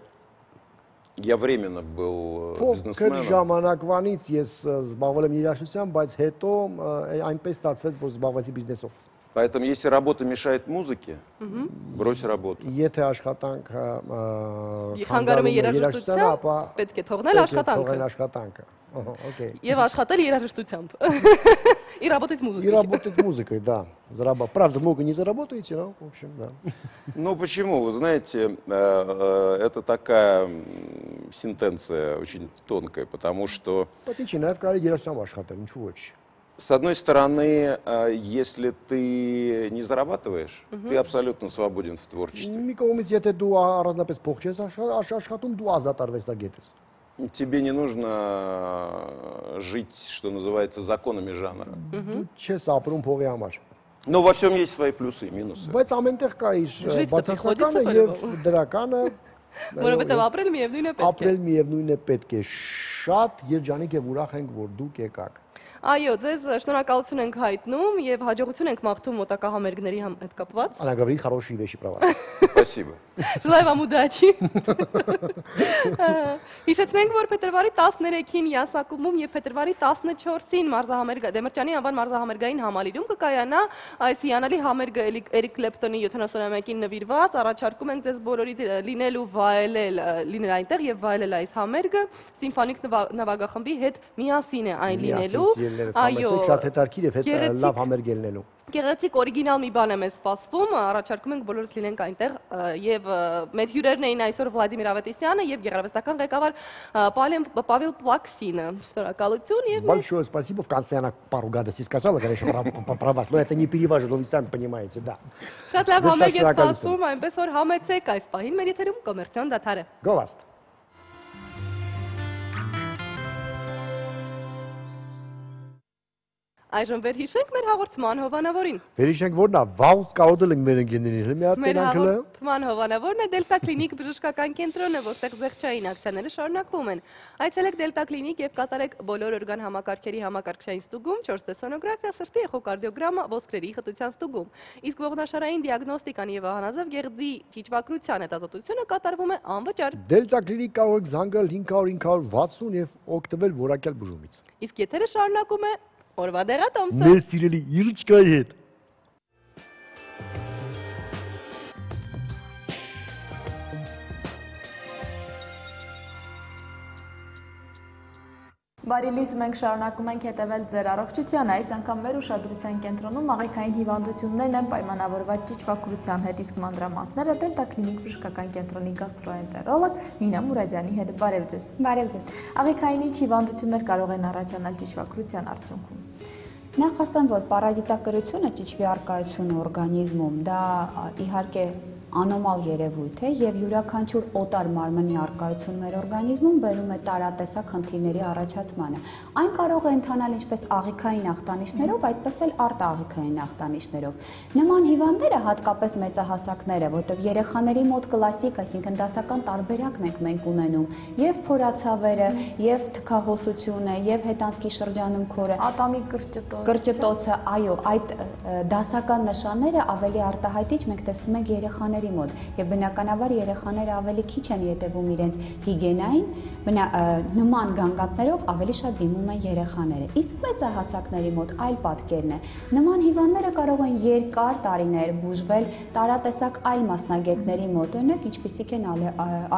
я временно был бизнесменом. Ժամանակվանից ես զբաղվել եմ երաժշտությամբ, բայց հետո այնպես ստացվեց, որ զբաղվեցի բիզնեսով։ Поэтому если работа мешает музыке, брось работу. Եթե աշխատանքը խանգարում է երաժշտությանը, պետք է թողնել աշխատանքը։ Եվ աշխատել երաժշտությամբ։ И работать музыкой. И работать музыкой, да. Правда, много не заработаете, но, в общем, да. Ну, почему? Вы знаете, это такая сентенция очень тонкая, потому что... С одной стороны, если ты не зарабатываешь, ты абсолютно свободен в творчестве. Тебе не нужно жить, что называется, законами жанра. Но во всем есть свои плюсы и минусы. Այո, ձեզ շնորհակալություն ենք հայտնում եւ հաջողություն ենք մաղթում մոտակա համերգների հետ կապված։ Она говорит хорошие вещи про вас. Спасибо. Желаю вам удачи. Հիշեցնենք, որ փետրվարի 13-ին Յասակումում եւ փետրվարի 14-ին Դեմիրճյանի անվան մարզահամերգային համալիրում կկայանա այս հիանալի համերգը Էրիկ Կլեպտոնի 71-ին նվիրված։ Առաջարկում ենք ձեզ բոլորի լինել այնտեղ եւ վայելել այս համերգը սիմֆոնիկ նվագախմբի հետ միասին է այն լինելու։ Այո, շատ հետաքրքիր եւ լավ համերգ ելնելու։ Գեղեցիկ օրիգինալ մի բան է մեզ սպասվում, առաջարկում ենք բոլորս լինենք այնտեղ եւ մեր հյուրերն էին այսօր Վլադիմիր Ավետիսյանը եւ գեղարվեստական ղեկավար Павел Плаксина. Շնորհակալություն եւ Большое спасибо. В конце она пару гадостей сказала, конечно, про вас, но это не переважно, вы сами понимаете, да. Շատ լավ համերգ է սպասվում, այնպես որ համեցեք այս պահին մեր եթերում կոմերցիոն դադար է։ Գովաստ։ Այժմ վերհիշենք մեր հաղորդման հովանավորին։ Վերհիշենք, որն է վաղուց կարոտել ենք մեր ընկերներին։ Մեր հաղորդման հովանավորն է Դելտա Կլինիկ բժշկական կենտրոնը, որտեղ զեղչային ակցիաները շարունակվում են։ Այցելեք Դելտա Կլինիկ եւ կատարեք բոլոր օրգան համակարգերի համակարգչային ստուգում, 4D սոնոգրաֆիա, սրտի էխոկարդիոգրամը, ոսկրերի խտության ստուգում։ Իսկ ողնաշարային դիագնոստիկան եւ վահանաձև գեղձի ճիճվակրության հետազոտությունը կատարվում է անվճար։ Դելտա Կլինիկ կարող եք զանգել 500-560 եւ օգտվել որակյալ բուժումից։ Իսկ եթերը շարունակում է Օրվա դեղատոմսը։ Մեր սիրելի Իրիչկայի հետ։ Բարի լույս, մենք շարունակում ենք հետևել ձեր առողջությանը, այս անգամ մեր ուշադրության կենտրոնում աղիքային հիվանդություններն են պայմանավորված ճիճվակրության հետ, իսկ մանրամասները Դելտա Կլինիկ բժշկական կենտրոնի գաստրոենտերոլոգ Նինա Մուրադյանի հետ։ Բարև ձեզ։ Բարև ձեզ։ Աղիքային ինչ հիվանդություններ կարող են առաջանալ ճիճվակրության արդյունքում։ Նախ ասեմ, որ պարազիտակրությունը ճիճվի առկայությունը օրգանիզմում, դա իհարկե անոմալ երևույթ է եւ յուրաքանչյուր օտար մարմնի առկայություն մեր օրգանիզմում բերում է տարատեսակ խնդիրների առաջացմանը։ Այն կարող է ընթանալ ինչպես աղիքային ախտանիշներով, այդպես էլ արտաղիքային ախտանիշներով։ Նման հիվանդները, հատկապես մեծահասակները, որտեղ երեխաների մոտ կլասիկ, այսինքն դասական տարբերակն ենք մենք ունենում, եւ փորացավերը, եւ թքահոսությունը, եւ հետանցքի շրջանում քորը, ատամի կրճտոցը, այո, այդ դասական նշանները ավելի արտահայտիչ մենք տեսնում ենք երեխաների մոտ եւ բնականաբար երեխաները ավելի քիչ են յետևում իրենց հիգիենային, նման գանգատներով ավելի շատ դիմում են երեխաները։ Իսկ մեծահասակների մոտ այլ պատկերն է։ Նման հիվանդները կարող են երկար տարիներ բուժվել տարատեսակ այլ մասնագետների մոտ, օրինակ ինչպիսիք են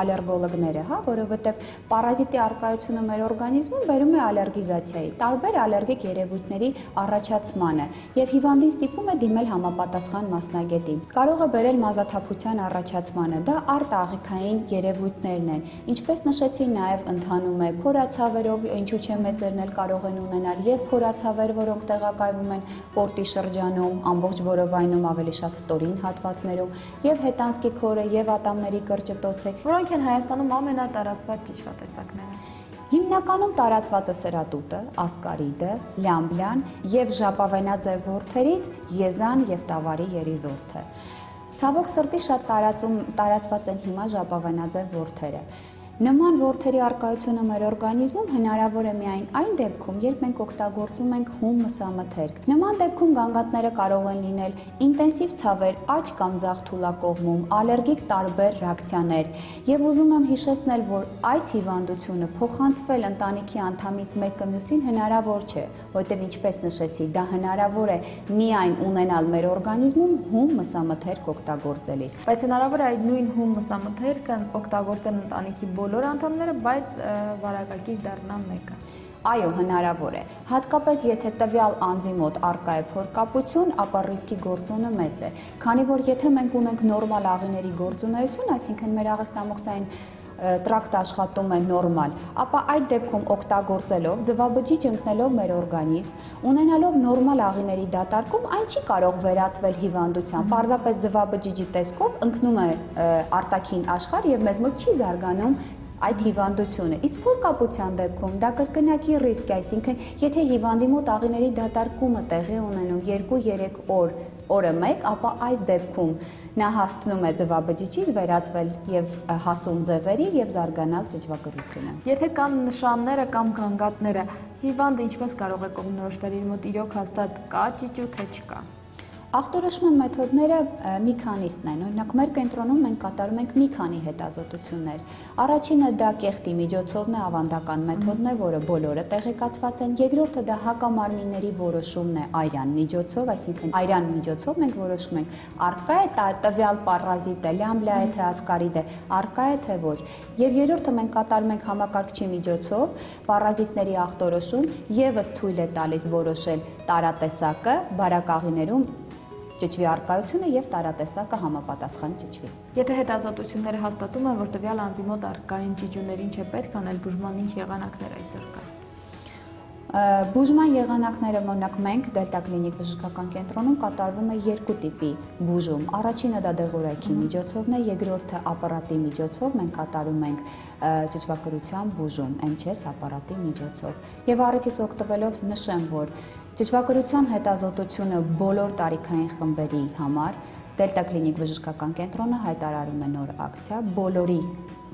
ալերգոլոգները, հա, որովհետեւ պարազիտի առկայությունը մեր օրգանիզմում բերում է ալերգիզացիայի, տարբեր ալերգիկ երևույթների առաջացմանը եւ հիվանդին ստիպում է դիմել համապատասխան մասնագետի։ Կարող է բերել մազաթափության առաջացմանը, դա արտաղիքային երևույթներն են։ Ինչպես նշեցի, նաև ընթանում է փորացավերով, ինչու՞ չէ մեծերն էլ կարող են ունենալ եւ փորացավեր, որոնք տեղակայվում են պորտի շրջանում, ամբողջ որովայնում ավելի շատ ստորին հատվածներում, եւ հետանցքի քորը եւ ատամների կրճտոցը, որոնք են Հայաստանում ամենատարածված ճիճվատեսակները։ Հիմնականում տարածված է սրատուտը, ասկարիդը, լյամբլյան եւ ժապավենաձև ворթերից եզան եւ տավարի երիզորդը։ Ցավոք սրտի շատ տարածված են հիմա ժապավենաձև ворթերը։ Նման ворթերի առկայությունը մեր օրգանիզմում հնարավոր է միայն այն դեպքում, երբ մենք օգտագործում ենք հում մսամթերք։ Նման դեպքում գանգատները կարող են լինել ինտենսիվ ցավեր աջ կամ ձախ թուլակողմում, ալերգիկ տարբեր ռեակցիաներ։ Եվ ուզում եմ հիշեցնել, որ այս հիվանդությունը փոխանցվել ընտանիքի անդամից մեկը մյուսին հնարավոր չէ, որտեղ ինչպես նշեցի, դա հնարավոր է միայն ունենալ մեր օրգանիզմում հում մսամթերք օգտագործելիս։ Բայց հնարավոր է այդ նույն հում մսամթերքը օգտագործեն ընտանիքի բոլոր անդամները, բայց վարակակիր դառնա մեկը։ Այո, հնարավոր է։ Հատկապես եթե տվյալ անձի մոտ առկա է փորկապություն, ապա ռիսկի գործոնը մեծ է։ Քանի որ եթե մենք ունենք նորմալ աղիների գործունեություն, այսինքն մեր աղեստամոքսային տրակտը աշխատում է նորմալ, ապա այդ դեպքում օգտագործելով, ձվաբջիջ ընկնելով մեր օրգանիզմ, ունենալով նորմալ աղիների դատարկում, այն չի կարող վերածվել հիվանդության։ Պարզապես ձվաբջիջի տեսքով ընկնում է արտաքին աշխարհ եւ մեզ մոտ չի զարգանում այդ հիվանդությունը։ Իսկ փորկապության դեպքում դա կրկնակի ռիսկ է, այսինքն եթե հիվանդի մոտ աղիների դատարկումը տեղի ունենում 2-3 օրը մեկ, ապա այս դեպքում նա հասցնում է ձվաբջիջից վերածվել եւ հասուն ձևերի եւ զարգանալ ճիճվակրությունը։ Եթե կան նշանները կամ գանգատները, հիվանդը ինչպես կարող է կողմնորոշվել իր մոտ իրոք հաստատ կա ճիճու թե չկա։ Ախտորոշման մեթոդները մի քանիսն են, օրինակ մեր կենտրոնում մենք կատարում ենք մի քանի հետազոտություններ։ Առաջինը դա կեղտի միջոցովն է, ավանդական մեթոդն է, որը բոլորը տեղեկացված են։ Երկրորդը դա հակամարմինների որոշումն է այրան միջոցով, այսինքն այրան միջոցով մենք որոշում ենք առկա է տվյալ պարազիտը, լյամբլիա է թե ասկարիդ է, առկա է թե ոչ։ Եվ երրորդը մենք կատարում ենք համակարգչի միջոցով պարազիտների ախտորոշում, եւս թույլ է տալիս որոշել տարատեսակը բարակաղիներում ճիճվի առկայությունը եւ տարատեսակը համապատասխան ճիճվի։ Եթե հետազոտությունները հաստատում են, որ տվյալ անձի մոտ առկային ճիճուներին չէ պետք անել բուժման, ինչ եղանակներ այսօր կան։ Բուժման եղանակները օրինակ մենք Դելտա կլինիկ բժշկական կենտրոնում կատարվում է երկու տիպի բուժում։ Առաջինը դա դեղորայքի միջոցովն է, երկրորդը ապարատի միջոցով մենք կատարում ենք ճիճվակրության բուժում, MCS ապարատի միջոցով։ Եվ առիթից օգտվելով նշեմ, որ ճիճվակրության հետազոտությունը բոլոր տարիքային խմբերի համար Դելտա կլինիկ բժշկական կենտրոնը հայտարարում է նոր ակցիա,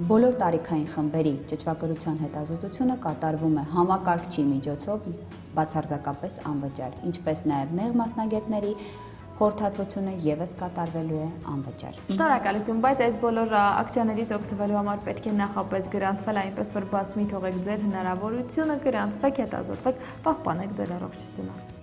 բոլոր տարիքային խմբերի ճիճվակրության հետազոտությունը կատարվում է համակարգչի միջոցով բացարձակապես անվճար, ինչպես նաև նեղ մասնագետների խորհրդատվությունը եւս կատարվելու է անվճար։ Շնորհակալություն, բայց այս բոլոր ակցիաներից օգտվելու համար պետք է նախապես գրանցվել, այնպես որ բաց մի թողեք ձեր հնարավորությունը, գրանցվեք, հետազոտվեք, պահպանեք ձեր առողջությունը։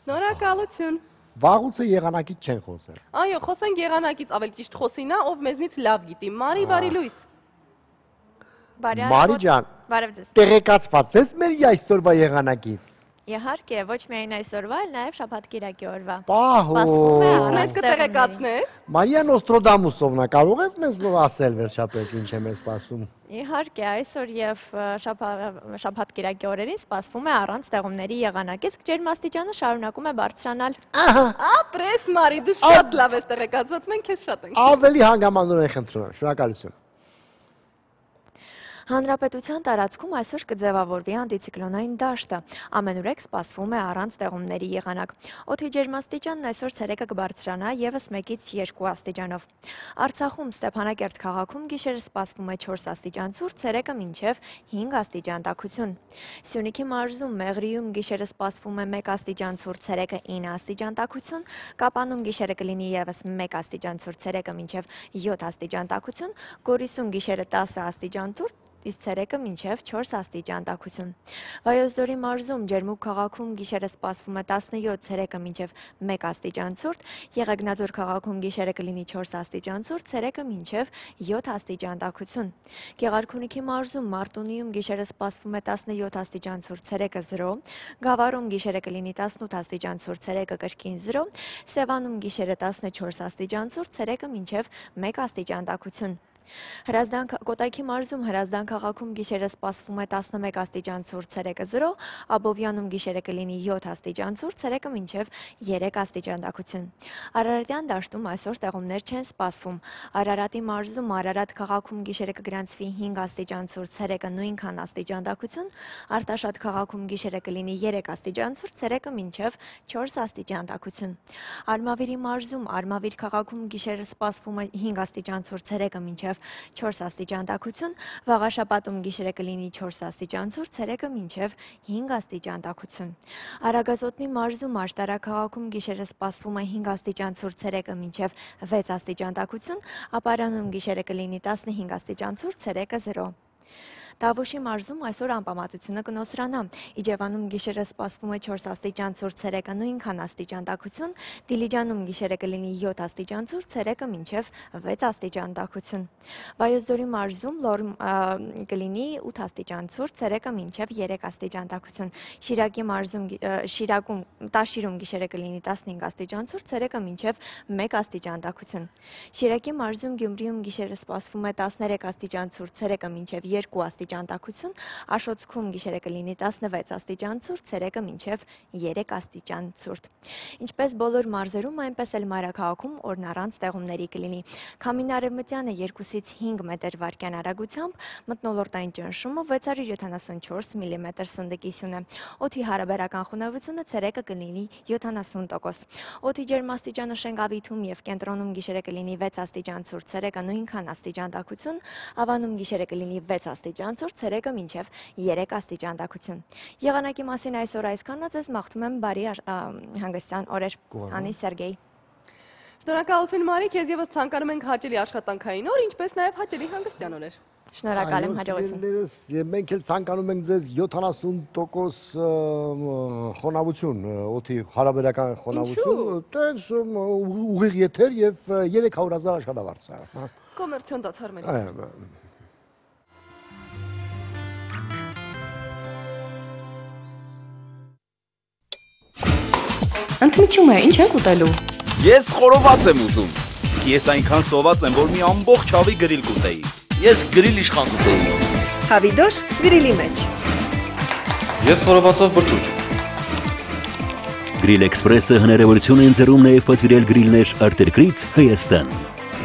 Շնորհակալություն։ Վաղուց եղանակից չեն խոսել։ Այո, խոսենք եղանակից, ավելի ճիշտ խոսինա, ով մեզնից լավ գիտի։ Մարի, բարի լույս։ Մարի ջան, տեղեկացված ես մեր այսօրվա եղանակից։ Իհարկե, ոչ միայն այսօրվա, այլ նաև շաբաթ-կիրակի օրվա։ Պահո։ Մեզ կտեղեկացնես։ Մարիա Նոստրոդամուսովնա, կարող ես մեզ ասել վերջապես ինչ է մեզ սպասում։ Իհարկե, այսօր եւ շաբաթ-կիրակի օրերին սպասվում է առանց ստեղումների եղանակից ջերմաստիճանը շարունակում է բարձրանալ։ Ապրես Մարի, դու շատ լավ ես տեղեկացված, մենք քեզ շատ ենք։ Ավելի հանգամանորեն խնդրում եմ, շնորհակալություն։ Հանրապետության տարածքում այսօր կձևավորվի անտիցիկլոնային դաշտը, ամենուրեք սպասվում է առանց ստեղումների եղանակ։ Օդի ջերմաստիճանն այսօր ցերեկը կբարձրանա եւս 1-ից 2 աստիճանով։ Արցախում Ստեփանակերտ քաղաքում գիշերը սպասվում է 4 աստիճան ցուրտ, ցերեկը մինչև 5 աստիճան տաքություն։ Սյունիքի մարզում Մեղրիում գիշերը սպասվում է 1 աստիճան ցուրտ, ցերեկը 9 աստիճան տաքություն, Կապանում գիշերը կլինի եւս 1 աստիճան ցուրտ, ցերեկը մինչև 7 աստիճան տաքություն, Գորիսում գիշերը 10 աստիճան ցուրտ, իսկ ցերեկը մինչև 4 աստիճան տաքություն։ Վայոց ձորի մարզում Ջերմուկ քաղաքում գիշերը սպասվում է 17, ցերեկը մինչև 1 աստիճան ցուրտ, Եղեգնաձոր քաղաքում գիշերը կլինի 4 աստիճան ցուրտ, ցերեկը մինչև 7 աստիճան տաքություն։ Գեղարքունիքի մարզում Մարտունիում գիշերը սպասվում է 17 աստիճան ցուրտ, ցերեկը 0, Գավառում գիշերը կլինի 18 աստիճան ցուրտ, ցերեկը կրկին 0, Սևանում գիշերը 14 աստիճան ցուրտ, ցերեկը մինչև 1 աստիճան տաքություն։ Կոտայքի մարզում Հրազդան քաղաքում գիշերը սպասվում է 11 աստիճան ցուրտ, ցերեկը 0, Աբովյանում գիշերը կլինի 7 աստիճան ցուրտ, ցերեկը մինչև 3 աստիճան տաքություն։ Արարատյան դաշտում այսօր տեղումներ չեն սպասվում։ Արարատի մարզում Արարատ քաղաքում գիշերը կգրանցվի 5 աստիճան ցուրտ, ցերեկը նույնքան աստիճան տաքություն, Արտաշատ քաղաքում գիշերը կլինի 3 աստիճան ցուրտ, ցերեկը մինչև 4 աստիճան տաքություն։ Արմավիրի մարզում Արմավիր քաղաքում գիշերը սպասվում է 5 աստիճան ցուրտ, ցերեկը մինչև 4 աստիճան տաքություն, Վաղաշապատում գիշերը կլինի 4 աստիճան ցուրտ, ցերեկը մինչև 5 աստիճան տաքություն։ Արագածոտնի մարզում Աշտարակ քաղաքում գիշերը սպասվում է 5 աստիճան ցուրտ, ցերեկը մինչև 6 աստիճան տաքություն, Ապարանում գիշերը կլինի 15 աստիճան ցուրտ, ցերեկը 0։ Տավուշի մարզում այսօր անպամատությունը կնոսրանա։ Իջևանում գիշերը սպասվում է 4 աստիճան ցուրտ, ցերեկը նույնքան աստիճան տաքություն, Դիլիջանում գիշերը կլինի 7 աստիճան ցուրտ, ցերեկը մինչև 6 աստիճան տաքություն։ Վայոց ձորի մարզում կլինի 8 աստիճան ցուրտ, ցերեկը մինչև 3 աստիճան տաքություն։ Շիրակի մարզում Տաշիրում գիշերը կլինի 15 աստիճան ցուրտ, ցերեկը մինչև 1 աստիճան տաքություն։ Շիրակի մարզում Գյումրիում գիշերը սպասվում է 13 աստիճան ցուրտ, ցերեկը մինչև 2 աստիճան տաքություն, Աշոտսքում գիշերը կլինի 16 աստիճան ցուրտ, ցերեկը մինչև 3 աստիճան ցուրտ։ Ինչպես բոլոր մարզերում, այնպես էլ մայրաքաղաքում օրն առանց ստեղումների կլինի։ Քամին արևմտյանը 2-ից 5 մետր վարկյան արագությամբ, մթնոլորտային ճնշումը 674 մմ սնդիկիսյուն է։ Օդի հարաբերական խոնավությունը ցերեկը կլինի 70%։ Օդի ջերմաստիճանը Շենգավիթում եւ կենտրոնում գիշերը կլինի 6 աստիճան ցուրտ, ցերեկը նույնքան աստիճան տաքություն, Ավանում գիշերը կլինի 6 աստիճան ցուրտ, ցերեկը մինչև 3 աստիճան տաքություն։ Եղանակի մասին այսօր այսքանն է, ձեզ մաղթում եմ բարի հանգստյան օրեր։ Անի Սերգեյ։ Շնորհակալություն Մարի, քեզ եւս ցանկանում ենք հաճելի աշխատանքային օր, ինչպես նաեւ հաճելի հանգստյան օրեր։ Շնորհակալ եմ, հաջողություն։ Մենք էլ ցանկանում ենք ձեզ 70% խոնավություն, օդի հարաբերական խոնավություն, տենց ուղիղ եթեր եւ 300,000 աշխատավարձ։ Կոմերցիոն դադարմենի։ Ընդմիջում է, ինչ եք ուտելու։ Ես խորոված եմ ուզում։ Ես այնքան սոված եմ, որ մի ամբողջ հավի գրիլ կուտեի։ Ես գրիլ իշխան կուտեի։ Հավիդոշ գրիլի մեջ։ Ես խորովածով բրդուճ։ Գրիլ Էքսպրեսը հնարավորություն է ընձեռում նաև պատվիրել գրիլներ արտերկրից Հայաստան։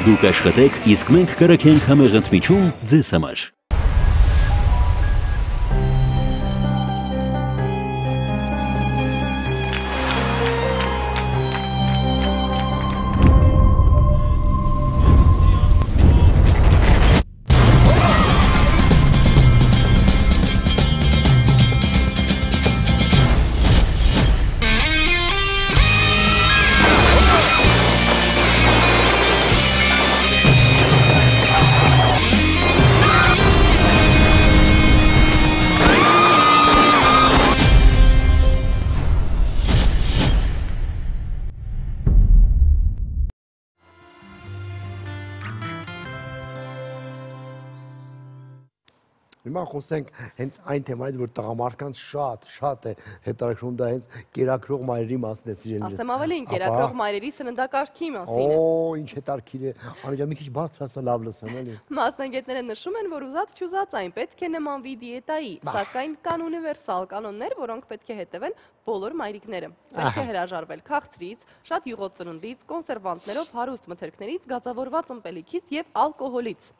Դուք աշխատեք, իսկ մենք կրակենք համեղ ընդմիջում ձեզ համար։ հիմա խոսենք հենց այն թեմայից, որ տղամարդկանց շատ է հետաքրքրում դա հենց կերակրող մայրերի մասն է սիրելիներս։ Ասեմ ավելին, կերակրող մայրերի սննդակարգի մասին է։ Ինչ հետաքրքիր է, Անուշ, մի քիչ բարձր ասա, լավ լսեմ, էլի։ Մասնագետները նշում են, որ ուզած չուզած այն պետք է նմանվի դիետայի, սակայն կան ունիվերսալ կանոններ, որոնք պետք է հետևեն բոլոր մայրիկները։ Պետք է հրաժարվել քաղցրից, շատ յուղոտ ծննդից, կոնսերվանտներով հարուստ մթերքներից, գազավորված ըմպելիքից եւ ալկոհոլից։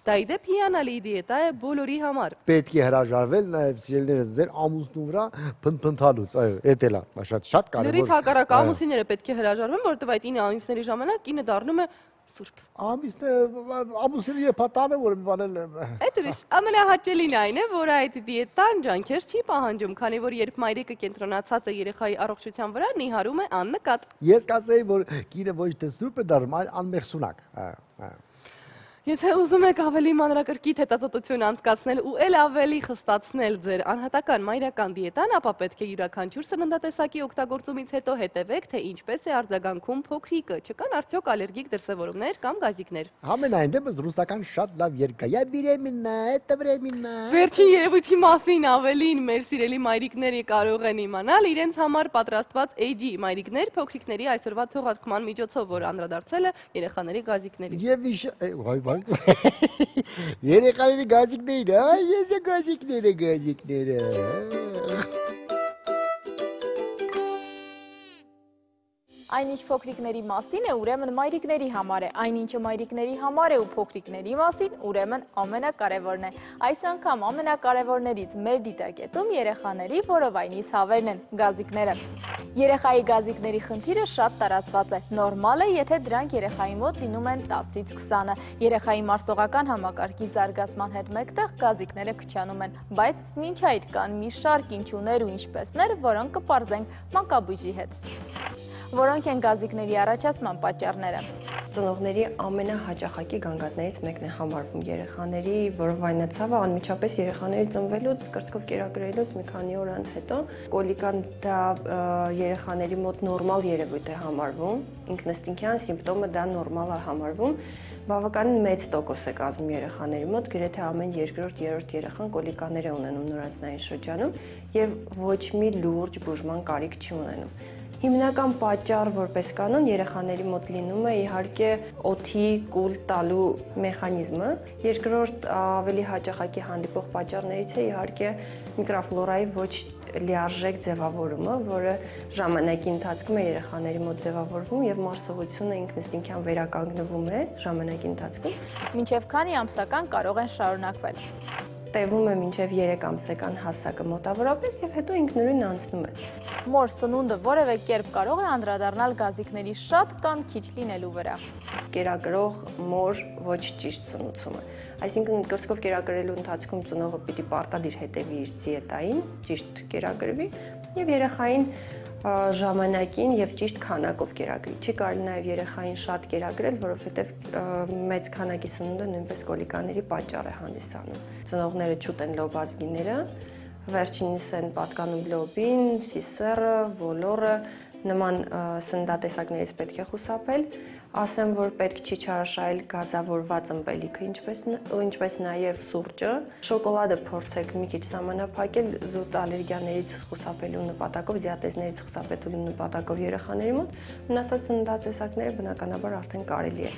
Դա ի դեպ հիանալի դիետա է բոլորի համար։ Պետք է հրաժարվել նաև սիրելիներս ձեր ամուսնու վրա փնփնթալուց, այո, էդ էլ է, շատ կարևոր։ Լրիվ հակառակ ամուսինները պետք է հրաժարվեն, որովհետև այդ 9 ամիսների ժամանակ կինը դառնում է սուրբ։ Ամուսինը եփատանը, որ մի բան էլ Այդ ուրիշ, ամենահաճելին այն է, որ այդ դիետան ջանքեր չի պահանջում, քանի որ երբ մայրիկը կենտրոնացած է երեխայի առողջության վրա, նիհարում է աննկատ։ Ես կասեի, որ կինը ոչ թե սուրբ է դառնում, այլ անմեղսունակ։ Եթե ուզում եք ավելի մանրակրկիտ հետազոտություն անցկացնել ու էլ ավելի խստացնել ձեր անհատական մայրական դիետան, ապա պետք է յուրաքանչյուր սննդատեսակի օգտագործումից հետո հետևեք, թե ինչպես է արձագանքում փոքրիկը, չկան արդյոք ալերգիկ դրսևորումներ կամ գազիկներ։ Համենայն դեպս ռուսական շատ լավ երգ կա։ Я беременна, это временно։ Վերջին երևույթի մասին ավելին մեր սիրելի մայրիկները կարող են իմանալ իրենց համար պատրաստված AG մայրիկներ փոքրիկների այսօրվա թողարկման միջոցով, որ անդրադարձել է երեխաների գազիկներին։ Երեխաների գազիկներ, ես է գազիկները։ Այնինչ փոքրիկների մասին է, ուրեմն մայրիկների համար է, այնինչը մայրիկների համար է ու փոքրիկների մասին, ուրեմն ամենակարևորն է։ Այս անգամ ամենակարևորներից մեր դիտակետում երեխաների որովայնի ցավերն են, գազիկները։ Երեխայի գազիկների խնդիրը շատ տարածված է։ Նորմալ է, եթե դրանք երեխայի մոտ լինում են 10-ից 20-ը։ Երեխայի մարսողական համակարգի զարգացման հետ մեկտեղ գազիկները քչանում են, բայց մինչ այդ կան մի շարք ինչուներ ու ինչպեսներ, որոնք կպարզենք մանկաբույժի հետ։ Որոնք են գազիկների առաջացման պատճառները։ Ծնողների ամենահաճախակի գանգատներից մեկն է համարվում երեխաների որովայնացավը, անմիջապես երեխաների ծնվելուց, կրծքով կերակրելուց մի քանի օր անց հետո։ Կոլիկան դա երեխաների մոտ նորմալ երևույթ է համարվում, ինքնըստինքյան սիմպտոմը դա նորմալ է համարվում։ Բավականին մեծ տոկոս է կազմում երեխաների մոտ, գրեթե ամեն երկրորդ, երրորդ երեխան կոլիկաներ է ունենում նորածնային շրջանում եւ ոչ մի լուրջ բուժման կարիք չի ունենում։ Հիմնական պատճառ որպես կանոն երեխաների մոտ լինում է իհարկե օդի կուլ տալու մեխանիզմը, երկրորդ ավելի հաճախակի հանդիպող պատճառներից է իհարկե միկրոֆլորայի ոչ լիարժեք ձևավորումը, որը ժամանակի ընթացքում է երեխաների մոտ ձևավորվում եւ մարսողությունը ինքնըստինքյան վերականգնվում է ժամանակի ընթացքում։ Մինչեւ քանի ամսական կարող են շարունակվել։ Տևում է մինչև 3 ամսական հասակը մոտավորապես եւ հետո ինքնուրույն անցնում է։ Մոր սնունդը որևէ կերպ կարող է անդրադառնալ գազիկների շատ կամ քիչ լինելու վրա։ Կերակրող մոր ոչ ճիշտ սնուցումը։ Այսինքն կրծքով կերակրելու ընթացքում ծնողը պիտի պարտադիր հետևի իր դիետային, ճիշտ կերակրվի եւ երեխային ժամանակին եւ ճիշտ քանակով կերակրի։ Չի կարելի նաեւ երեխային շատ կերակրել, որովհետեւ մեծ քանակի սնունդը նույնպես կոլիկաների պատճառ է հանդիսանում։ Ծնողները չուտեն լոբազգիները, վերջինս են պատկանում լոբին, սիսերը, վոլորը, նման սննդատեսակներից պետք է խուսափել։ Ասեմ, որ պետք չի չարաշահել գազավորված ըմպելիքը, ինչպես նաև սուրճը։ Շոկոլադը փորձեք մի քիչ սահմանափակել զուտ ալերգիաներից խուսափելու նպատակով, դիաթեզներից խուսափելու նպատակով երեխաների մոտ, մնացած սննդատեսակները բնականաբար արդեն կարելի է։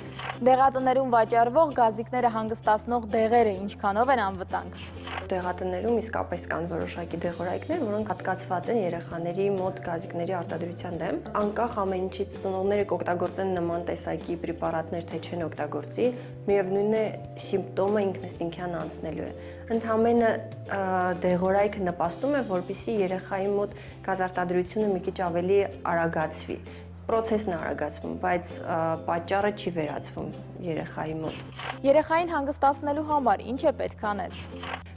Դեղատներում վաճառվող գազիկները հանգստացնող դեղերը ինչքանով են անվտանգ։ Դեղատներում իսկապես կան որոշակի դեղորայքներ, որոնք հատկացված են երեխաների մոտ գազիկների արտադրության դեմ։ Անկախ ամեն ինչից ծնողները կօգտագործեն նման տեսակի պրեպարատներ, թե չեն օգտագործի, միևնույն է սիմպտոմը ինքնըստինքյան անցնելու է։ Ընդհանրապես դեղորայքը նպաստում է, որպեսզի երեխայի մոտ գազարտադրությունը մի քիչ ավելի արագացվի։ Պրոցեսն է արագացվում, բայց պատճառը չի վերացվում երեխայի մոտ։ Երեխային հանգստացնելու համար ինչ է պետք անել։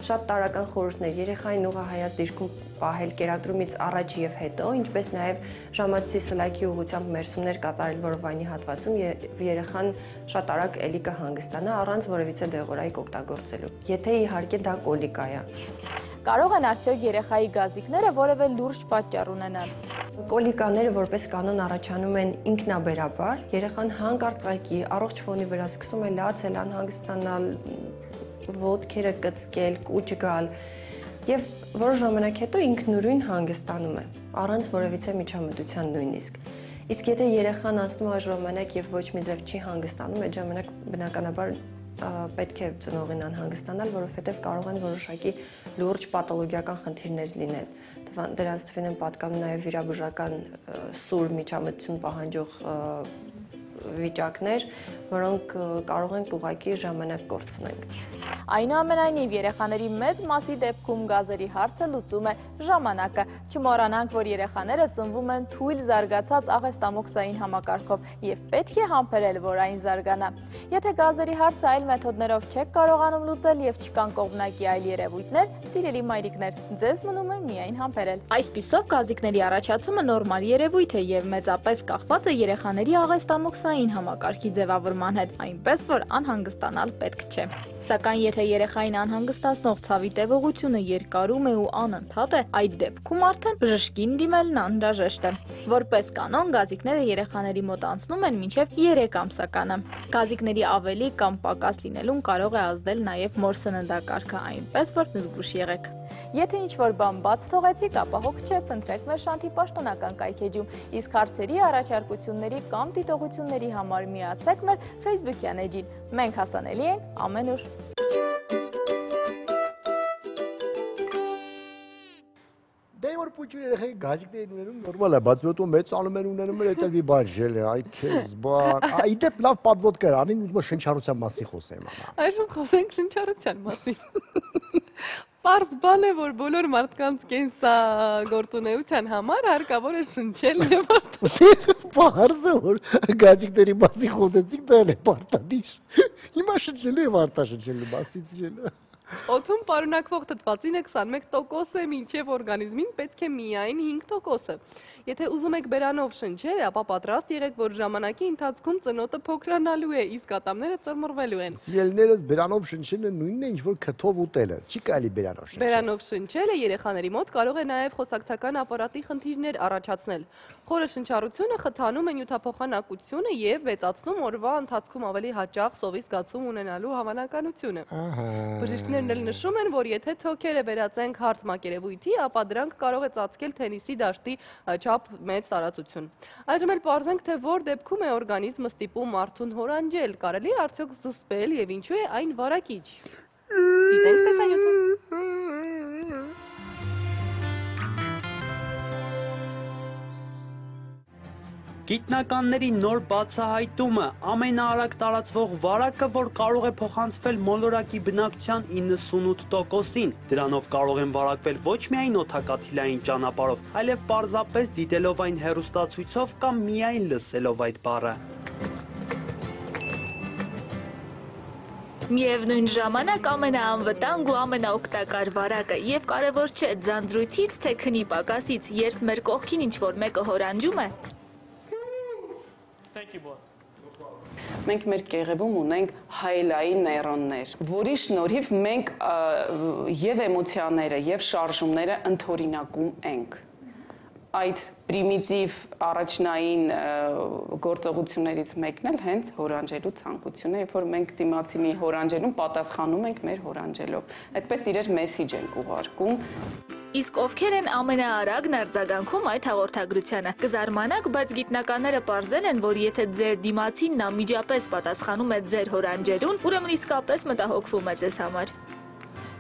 Շատ տարրական խորհուրդներ երեխային ուղղահայաց դիրքում պահել կերակրումից առաջ եւ հետո, ինչպես նաեւ ժամացույցի սլաքի ուղղությամբ մերսումներ կատարել որովայնի հատվածում եւ երեխան շատ արագ էլի կհանգստանա առանց որևիցե դեղորայք օգտագործելու։ Եթե իհարկե դա կոլիկա է։ Կարող են արդյոք երեխայի գազիկները որևէ լուրջ պատճառ ունենալ։ Կոլիկաները որպես կանոն առաջանում են ինքնաբերաբար, երեխան հանկարծակի առողջ ֆոնի վրա սկսում է լացել, անհանգստանալ, ոտքերը կծկել, կուճ գալ եւ որոշ ժամանակ հետո ինքնուրույն հանգստանում է, առանց որևիցե միջամտության նույնիսկ։ Իսկ եթե երեխան անցնում է ժամանակ եւ ոչ մի ձև չի հանգստանում, այդ ժամանակ բնականաբար պետք է ծնողին անհանգստանալ, որովհետեւ կարող են որոշակի լուրջ պաթոլոգիական խնդիրներ լինել։ Դրանց թվին են պատկանում նաեւ վիրաբուժական սուր միջամտություն պահանջող վիճակներ, որոնք կարող են ուղղակի ժամանակ կորցնել։ Այնուամենայնիվ երեխաների մեծ մասի դեպքում գազերի հարցը լուծում է ժամանակը։ Չմոռանանք, որ երեխաները ծնվում են թույլ զարգացած աղեստամոքսային համակարգով եւ պետք է համբերել, որ այն զարգանա։ Եթե գազերի հարցը այլ մեթոդներով չեք կարողանում լուծել եւ չկան կողմնակի այլ երևույթներ, սիրելի մայրիկներ, ձեզ մնում է միայն համբերել։ Այսպիսով գազիկների առաջացումը նորմալ երևույթ է եւ մեծապես կախված է երեխաների աղեստամոքսային համակարգի ձևավորման հետ, այնպես որ անհանգստանալ պետք չէ։ Սակայն եթե երեխային անհանգստացնող ցավի տևողությունը երկարում է ու անընդհատ է, այդ դեպքում արդեն բժշկին դիմելն անհրաժեշտ է։ Որպես կանոն, գազիկները երեխաների մոտ անցնում են մինչև 3 ամսականը։ Գազիկների ավելի կամ պակաս լինելուն կարող է ազդել նաև մոր սննդակարգը, այնպես որ զգույշ եղեք։ Եթե ինչ-որ բան բաց թողեցիք, ապա հոգ չէ, փնտրեք մեր շանթի պաշտոնական կայքեջում, իսկ հարցերի, առաջարկությունների կամ դիտողությունների համար միացեք մեր Facebook-յան էջին։ Մենք հասանելի ենք ամենուր։ Դե որ փոքր երեխայի գազիկներ ունենում նորմալ է, բայց հետո մեծանում են ունենում էլ մի բան ժել է, այ քեզ բան։ Այ դեպ լավ պատվոտ կար, անին ուզում եմ շնչառության մասին խոսեմ։ Այժմ խոսենք շնչառության մասին։ Պարզ բան է, որ բոլոր մարդկանց կենսագործունեության համար հարկավոր է շնչել եւ Պարզ է, որ գազիկների մասին խոսեցիք, դա էլ է պարտադիր։ Հիմա շնչելու եւ արտաշնչելու մասից ժելը։ Օդում պարունակվող թթվածինը 21% է, մինչև օրգանիզմին պետք է միայն 5%։ Եթե ուզում եք բերանով շնչել, ապա պատրաստ եղեք, որ ժամանակի ընթացքում ծնոտը փոքրանալու է, իսկ ատամները ծռմռվելու են։ Սիրելիներս, բերանով շնչելը նույնն է, ինչ որ քթով ուտելը։ Չի կարելի բերանով շնչել։ Բերանով շնչելը երեխաների մոտ կարող է նաև խոսակցական ապարատի խնդիրներ առաջացնել։ Խորը շնչառությունը խթանում է նյութափոխանակությունը եւ վեցացնում օրվա ընթացքում ավելի հաճախ սովի զգացում ունենալու հավանականությունը։ Բժիշկներն էլ նշում են, որ եթե թոքերը վերածենք հարթ մակերևույթի, ապա դրանք կարող է ծածկել թենիսի դաշտի չափ մեծ տարածություն։ Այժմ էլ պարզենք, թե որ դեպքում է օրգանիզմը ստիպում մարդուն հորանջել, կարելի է արդյոք զսպել եւ ինչու է այն վարակիչ։ Դիտենք տեսանյութը։ Գիտնականների նոր բացահայտումը ամենաարագ տարածվող վարակը, որ կարող է փոխանցվել մոլորակի բնակչության 98%-ին։ Դրանով կարող են վարակվել ոչ միայն օդակաթիլային ճանապարհով, այլև պարզապես դիտելով այն հեռուստացույցով կամ միայն լսելով այդ բառը։ Միևնույն ժամանակ ամենաանվտանգ ու ամենաօգտակար վարակը եւ կարեւոր չէ ձանձրույթից թե քնի պակասից, երբ մեր կողքին ինչ-որ մեկը հորանջում է։ Մենք մեր կեղևում ունենք հայելային նեյրոններ, որի շնորհիվ մենք եւ էմոցիաները եւ շարժումները ընդօրինակում ենք։ Այդ պրիմիտիվ առաջնային գործողություններից մեկն էլ հենց հորանջելու ցանկությունն է, երբ որ մենք դիմացինի հորանջելուն պատասխանում ենք մեր հորանջելով։ Այդպես իրար մեսիջ ենք ուղարկում։ Իսկ ովքեր են ամենաարագն արձագանքում այդ հաղորդագրությանը։ Կզարմանաք, բայց գիտնականները պարզել են, որ եթե ձեր դիմացինն անմիջապես պատասխանում է ձեր հորանջելուն, ուրեմն իսկապես մտահոգվում է ձեզ համար։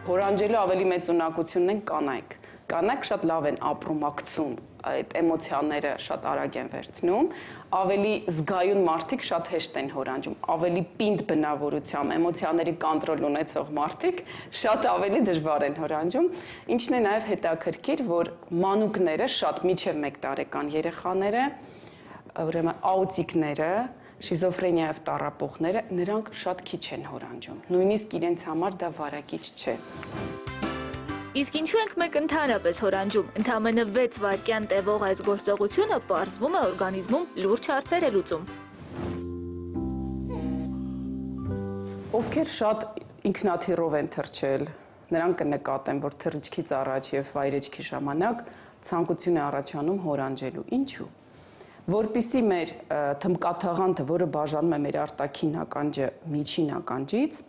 Հորանջելու ավելի մեծ ունակությունն են կանայք։ Կանայք շատ լավ են ապրումակցում, այդ էմոցիաները շատ արագ են վերցնում, ավելի զգայուն մարդիկ շատ հեշտ են հորանջում, ավելի պինդ բնավորությամբ, էմոցիաների կոնտրոլ ունեցող մարդիկ շատ ավելի դժվար են հորանջում, ինչն է նաև հետաքրքիր, որ մանուկները շատ մինչև 1 տարեկան երեխաները, ուրեմն աուտիկները, շիզոֆրենիայով տառապողները, նրանք շատ քիչ են հորանջում, նույնիսկ իրենց համար դա վարակիչ չէ։ Իսկ ինչու ենք մենք ընդհանրապես հորանջում, ընդամենը 6 վայրկյան տևող այս գործողությունը պարզվում է օրգանիզմում լուրջ հարցեր է լուծում։ Ովքեր շատ ինքնաթիռով են թռչել, նրանք կնկատեն, որ թռիչքից առաջ եւ վայրեջքի ժամանակ ցանկություն է առաջանում հորանջելու։ Ինչու՞։ Որպեսզի մեր թմկաթաղանթը, որը բաժանում է մեր արտաքին ականջը միջին ականջից,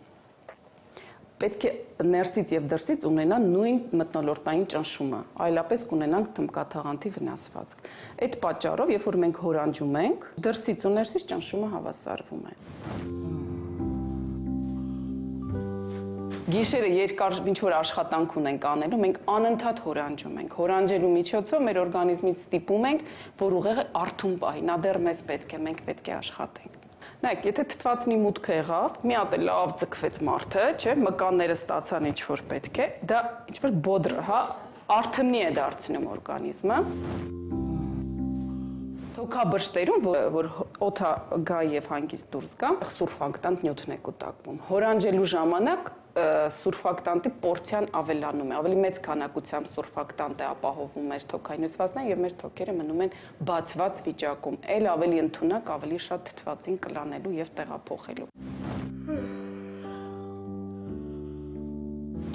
պետք է ներսից եւ դրսից ունենա նույն մթնոլորտային ճնշումը, այլապես կունենանք թմկաթաղանթի վնասվածք։ Այդ պատճառով, երբ որ մենք հորանջում ենք, դրսից ու ներսից ճնշումը հավասարվում է։ Գիշերը երկար ինչ-որ աշխատանք ունենք անելու, մենք անընդհատ հորանջում ենք։ Հորանջելու միջոցով մեր օրգանիզմից ստիպում ենք, որ ուղեղը արթուն պահի, նա դեռ մեզ պետք է, մենք պետք է աշխատենք։ Նայեք, եթե թթվածնի մուտքը եղավ, մի հատ լավ ձգվեց մարդը, չէ, մկանները ստացան ինչ-որ պետք է, դա ինչ-որ բոդր, հա, արթնի է դարձնում օրգանիզմը։ Թոքաբշտերում, որ օդը գա եւ հանգիստ դուրս գա, սուրֆակտանտ նյութն է կուտակվում։ Հորանջելու ժամանակ սուրֆակտանտի պորցիան ավելանում է, ավելի մեծ քանակությամբ սուրֆակտանտ է ապահովում մեր թոքային հյուսվածքները եւ մեր թոքերը մնում են բացված վիճակում, ել ավելի ընդունակ, ավելի շատ թթվածին կլանելու եւ տեղափոխելու։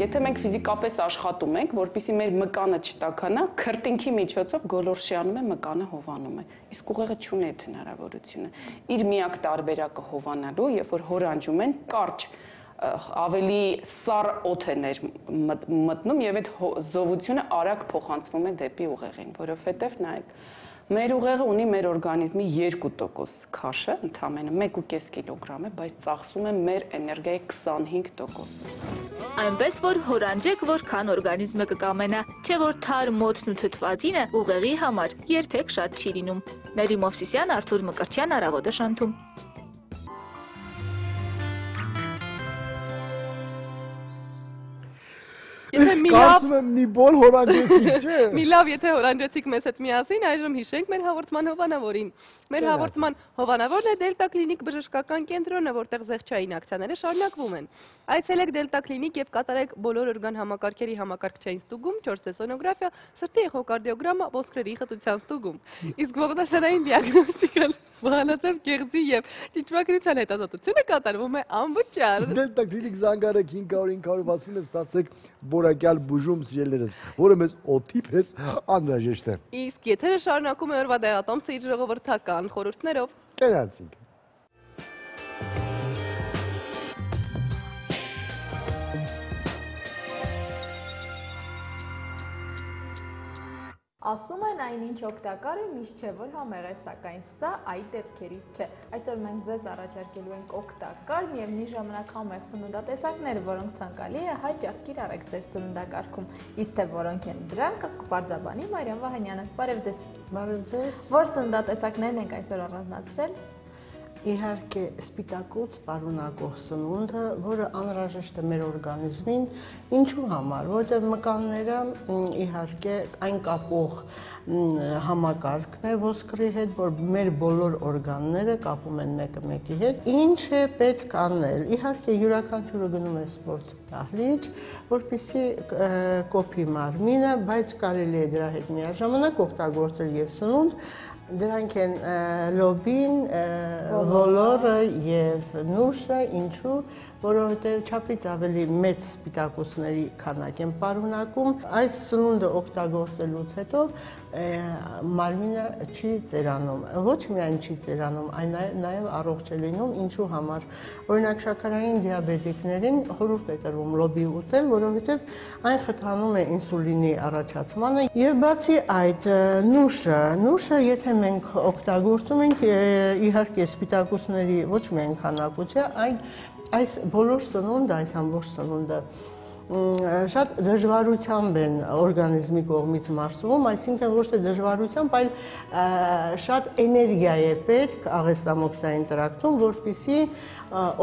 Եթե մենք ֆիզիկապես աշխատում ենք, որպեսզի մեր մկանը չտաքանա, քրտինքի միջոցով գոլորշիանում է, մկանը հովանում է։ Իսկ ուղեղը չունի այդ հնարավորությունը։ Իր միակ տարբերակը հովանալու, երբ որ հորանջում են, կարճ ավելի սառ օդ է մտնում եւ այդ զովությունը արագ փոխանցվում է դեպի ուղեղին, որովհետեւ նայեք, մեր ուղեղը ունի մեր օրգանիզմի 2% քաշը, ընդամենը 1.5 կիլոգրամ է, բայց ծախսում է մեր էներգիայի 25%-ը։ Այնպես որ հորանջեք, որքան օրգանիզմը կկամենա, չէ որ թար մոթն ու թթվածինը ուղեղի համար երբեք շատ չի լինում։ Նելի Մովսիսյան, Արթուր Մկրտչյան, Առավոտը շանթում։ Եթե Կարծում եմ մի բոլ հորանջեցիք, չէ։ Մի լավ, եթե հորանջեցիք մեզ հետ միասին, այժմ հիշենք մեր հաղորդման հովանավորին։ Մեր հաղորդման հովանավորն է Դելտա Կլինիկ բժշկական կենտրոնը, որտեղ զեղչային ակցիաները շարունակվում են։ Այցելեք Դելտա Կլինիկ եւ կատարեք բոլոր օրգան համակարգերի համակարգչային ստուգում, 4D սոնոգրաֆիա, սրտի էխոկարդիոգրամը, ոսկրերի խտության ստուգում։ Իսկ ողնաշարային դիագնոստիկան, վահանաձև գեղձի եւ ճիճմագրության հետազոտությունը կատարվում է անվճար։ Դելտա Կլինիկ զանգարեք 500-560-ը ստացեք որակյալ բուժում սիրելերս, որը մեզ օդի պես անհրաժեշտ է։ Իսկ եթերը շարունակում է օրվա դեղատոմսը իր ժողովրդական խորհուրդներով։ Կերացինք։ Ասում են այնինչ օգտակար է, միշտ չէ որ համեղ է, սակայն սա այդ դեպքերից չէ։ Այսօր մենք ձեզ առաջարկելու ենք օգտակար, միևնույն ժամանակ համեղ սննդատեսակներ, որոնք ցանկալի է հաճախ կիրառեք ձեր սննդակարգում։ Իսկ թե որոնք են դրանք, կպարզաբանի Մարիամ Վահանյանը։ Բարև ձեզ։ Բարև ձեզ։ Որ սննդատեսակներն ենք այսօր առանձնացրել։ Իհարկե սպիտակուց պարունակող սնունդը, որը անհրաժեշտ է մեր օրգանիզմին, ինչու համար, որտեղ մկանները իհարկե այն կապող համակարգն է ոսկրի հետ, որ մեր բոլոր օրգանները կապում են մեկը մեկի հետ։ Ինչ է պետք անել։ Իհարկե յուրաքանչյուրը գնում է սպորտ դահլիճ, որպեսզի կոփի մարմինը, բայց կարելի է դրա հետ միաժամանակ օգտագործել եւ սնունդ։ Դրանք են լոբին, ոլորը եւ նուշը, ինչու, որովհետեւ չափից ավելի մեծ սպիտակուցների քանակ են պարունակում։ Այս սնունդը օգտագործելուց հետո մարմինը չի ծերանում, ոչ միայն չի ծերանում, այլ նաեւ առողջ է լինում, ինչու համար։ Օրինակ շաքարային դիաբետիկներին խորհուրդ է տրվում լոբի ուտել, որովհետեւ այն խթանում է ինսուլինի առաջացմանը եւ բացի այդ նուշը եթե մենք օգտագործում ենք իհարկե սպիտակուցների ոչ միայն քանակությամբ, այլ այս բոլոր սնունդը, այս ամբողջ սնունդը շատ դժվարությամբ են օրգանիզմի կողմից մարսվում, այսինքն ոչ թե դժվարությամբ, այլ շատ էներգիա է պետք աղեստամոքսային տրակտում, որպեսզի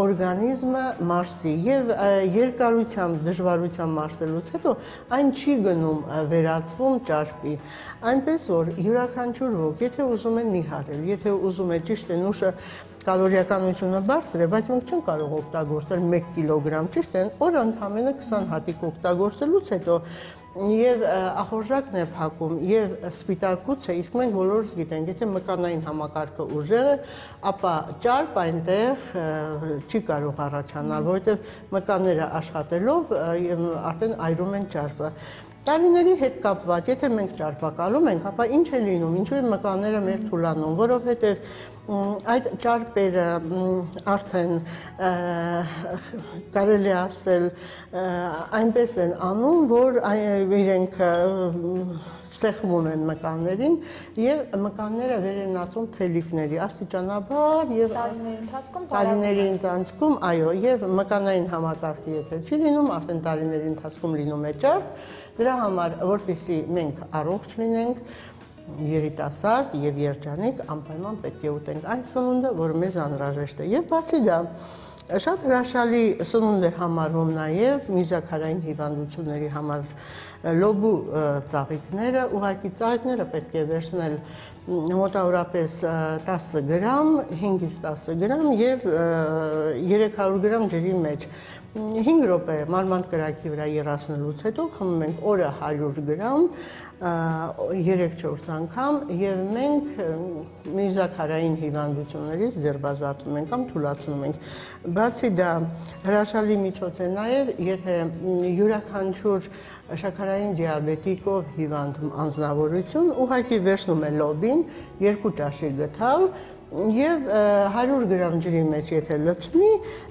օրգանիզմը մարսի եւ երկարությամբ դժվարությամբ մարսելուց հետո այն չի գնում վերածվում ճարպի, այնպես որ յուրաքանչյուր ոք, եթե ուզում է նիհարել, եթե ուզում է ճիշտ է նուշը կալորիականությունը բարձր է, բայց մենք չենք կարող օգտագործել 1 կիլոգրամ, ճիշտ է, օր ընդամենը 20 հատիկ օգտագործելուց հետո եւ ախորժակն է փակում եւ սպիտակուցը, իսկ մենք բոլորս գիտենք, եթե մկանային համակարգը ուժեղ է, ապա ճարպ այնտեղ չի կարող առաջանալ, որովհետեւ մկանները աշխատելով արդեն այրում են ճարպը։ Տարիների հետ կապված, եթե մենք ճարպակալում ենք, ապա ինչ է լինում, ինչու է մկանները մեր թուլանում, որովհետև այդ ճարպերը արդեն կարելի ասել այնպես են անում, որ իրենք սեղմում են մկաններին եւ մկանները վեր են ածում թելիկների աստիճանաբար եւ տարիների ընթացքում, այո, եւ մկանային համակարգի եթե չի լինում, արդեն տարիների ընթացքում լինում է ճարպ, դրա համար որպեսզի մենք առողջ լինենք, երիտասարդ եւ երջանիկ անպայման պետք է ուտենք այն սնունդը, որը մեզ անհրաժեշտ է եւ բացի դա շատ հրաշալի սնունդ է համարվում նաեւ միզաքարային հիվանդությունների համար լոբու ծաղիկները, ուղղակի ծաղիկները պետք է վերցնել մոտավորապես 10 գրամ, 5-ից 10 գրամ եւ 300 գրամ ջրի մեջ 5 րոպե մարմանդ կրակի վրա երացնելուց հետո խմում ենք օրը 100 գրամ 3-4 անգամ եւ մենք միզաքարային հիվանդություններից ձերբազատվում ենք կամ թուլացնում ենք։ Բացի դա հրաշալի միջոց է նաեւ, եթե յուրաքանչյուր շաքարային դիաբետիկով հիվանդ անձնավորություն ուղղակի վերցնում է լոբին 2 ճաշի գթալ եւ 100 գրամ ջրի մեջ եթե լցնի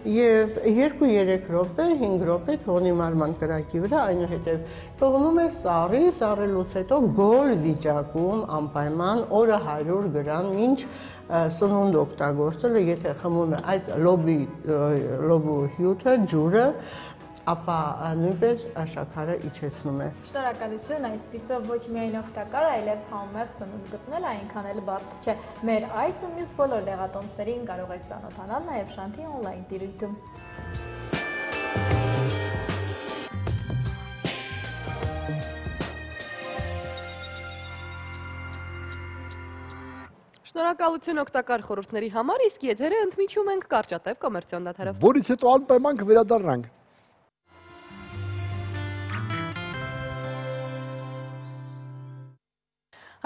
եւ 2-3 րոպե, 5 րոպե թողնի մարման կրակի վրա, այնուհետեւ թողնում է սառելուց հետո գոլ վիճակում անպայման օրը 100 գրամ ինչ սնունդ օգտագործելը, եթե խմում է այդ լոբու հյութը, ջուրը, ապա նույնպես շաքարը իջեցնում է։ Շնորհակալություն, այսպիսով ոչ միայն օգտակար, այլև համեղ սնունդ գտնել այնքան էլ բարդ չէ։ Մեր այս ու մյուս բոլոր լեղատոմսերին կարող եք ծանոթանալ նաև Շանթի օնլայն տիրույթում։ Շնորհակալություն օգտակար խորհուրդների համար, իսկ եթերը ընդմիջում ենք Կարճատև կոմերցիոն դատարանով։ Որից հետո անպայման կվերադառնանք։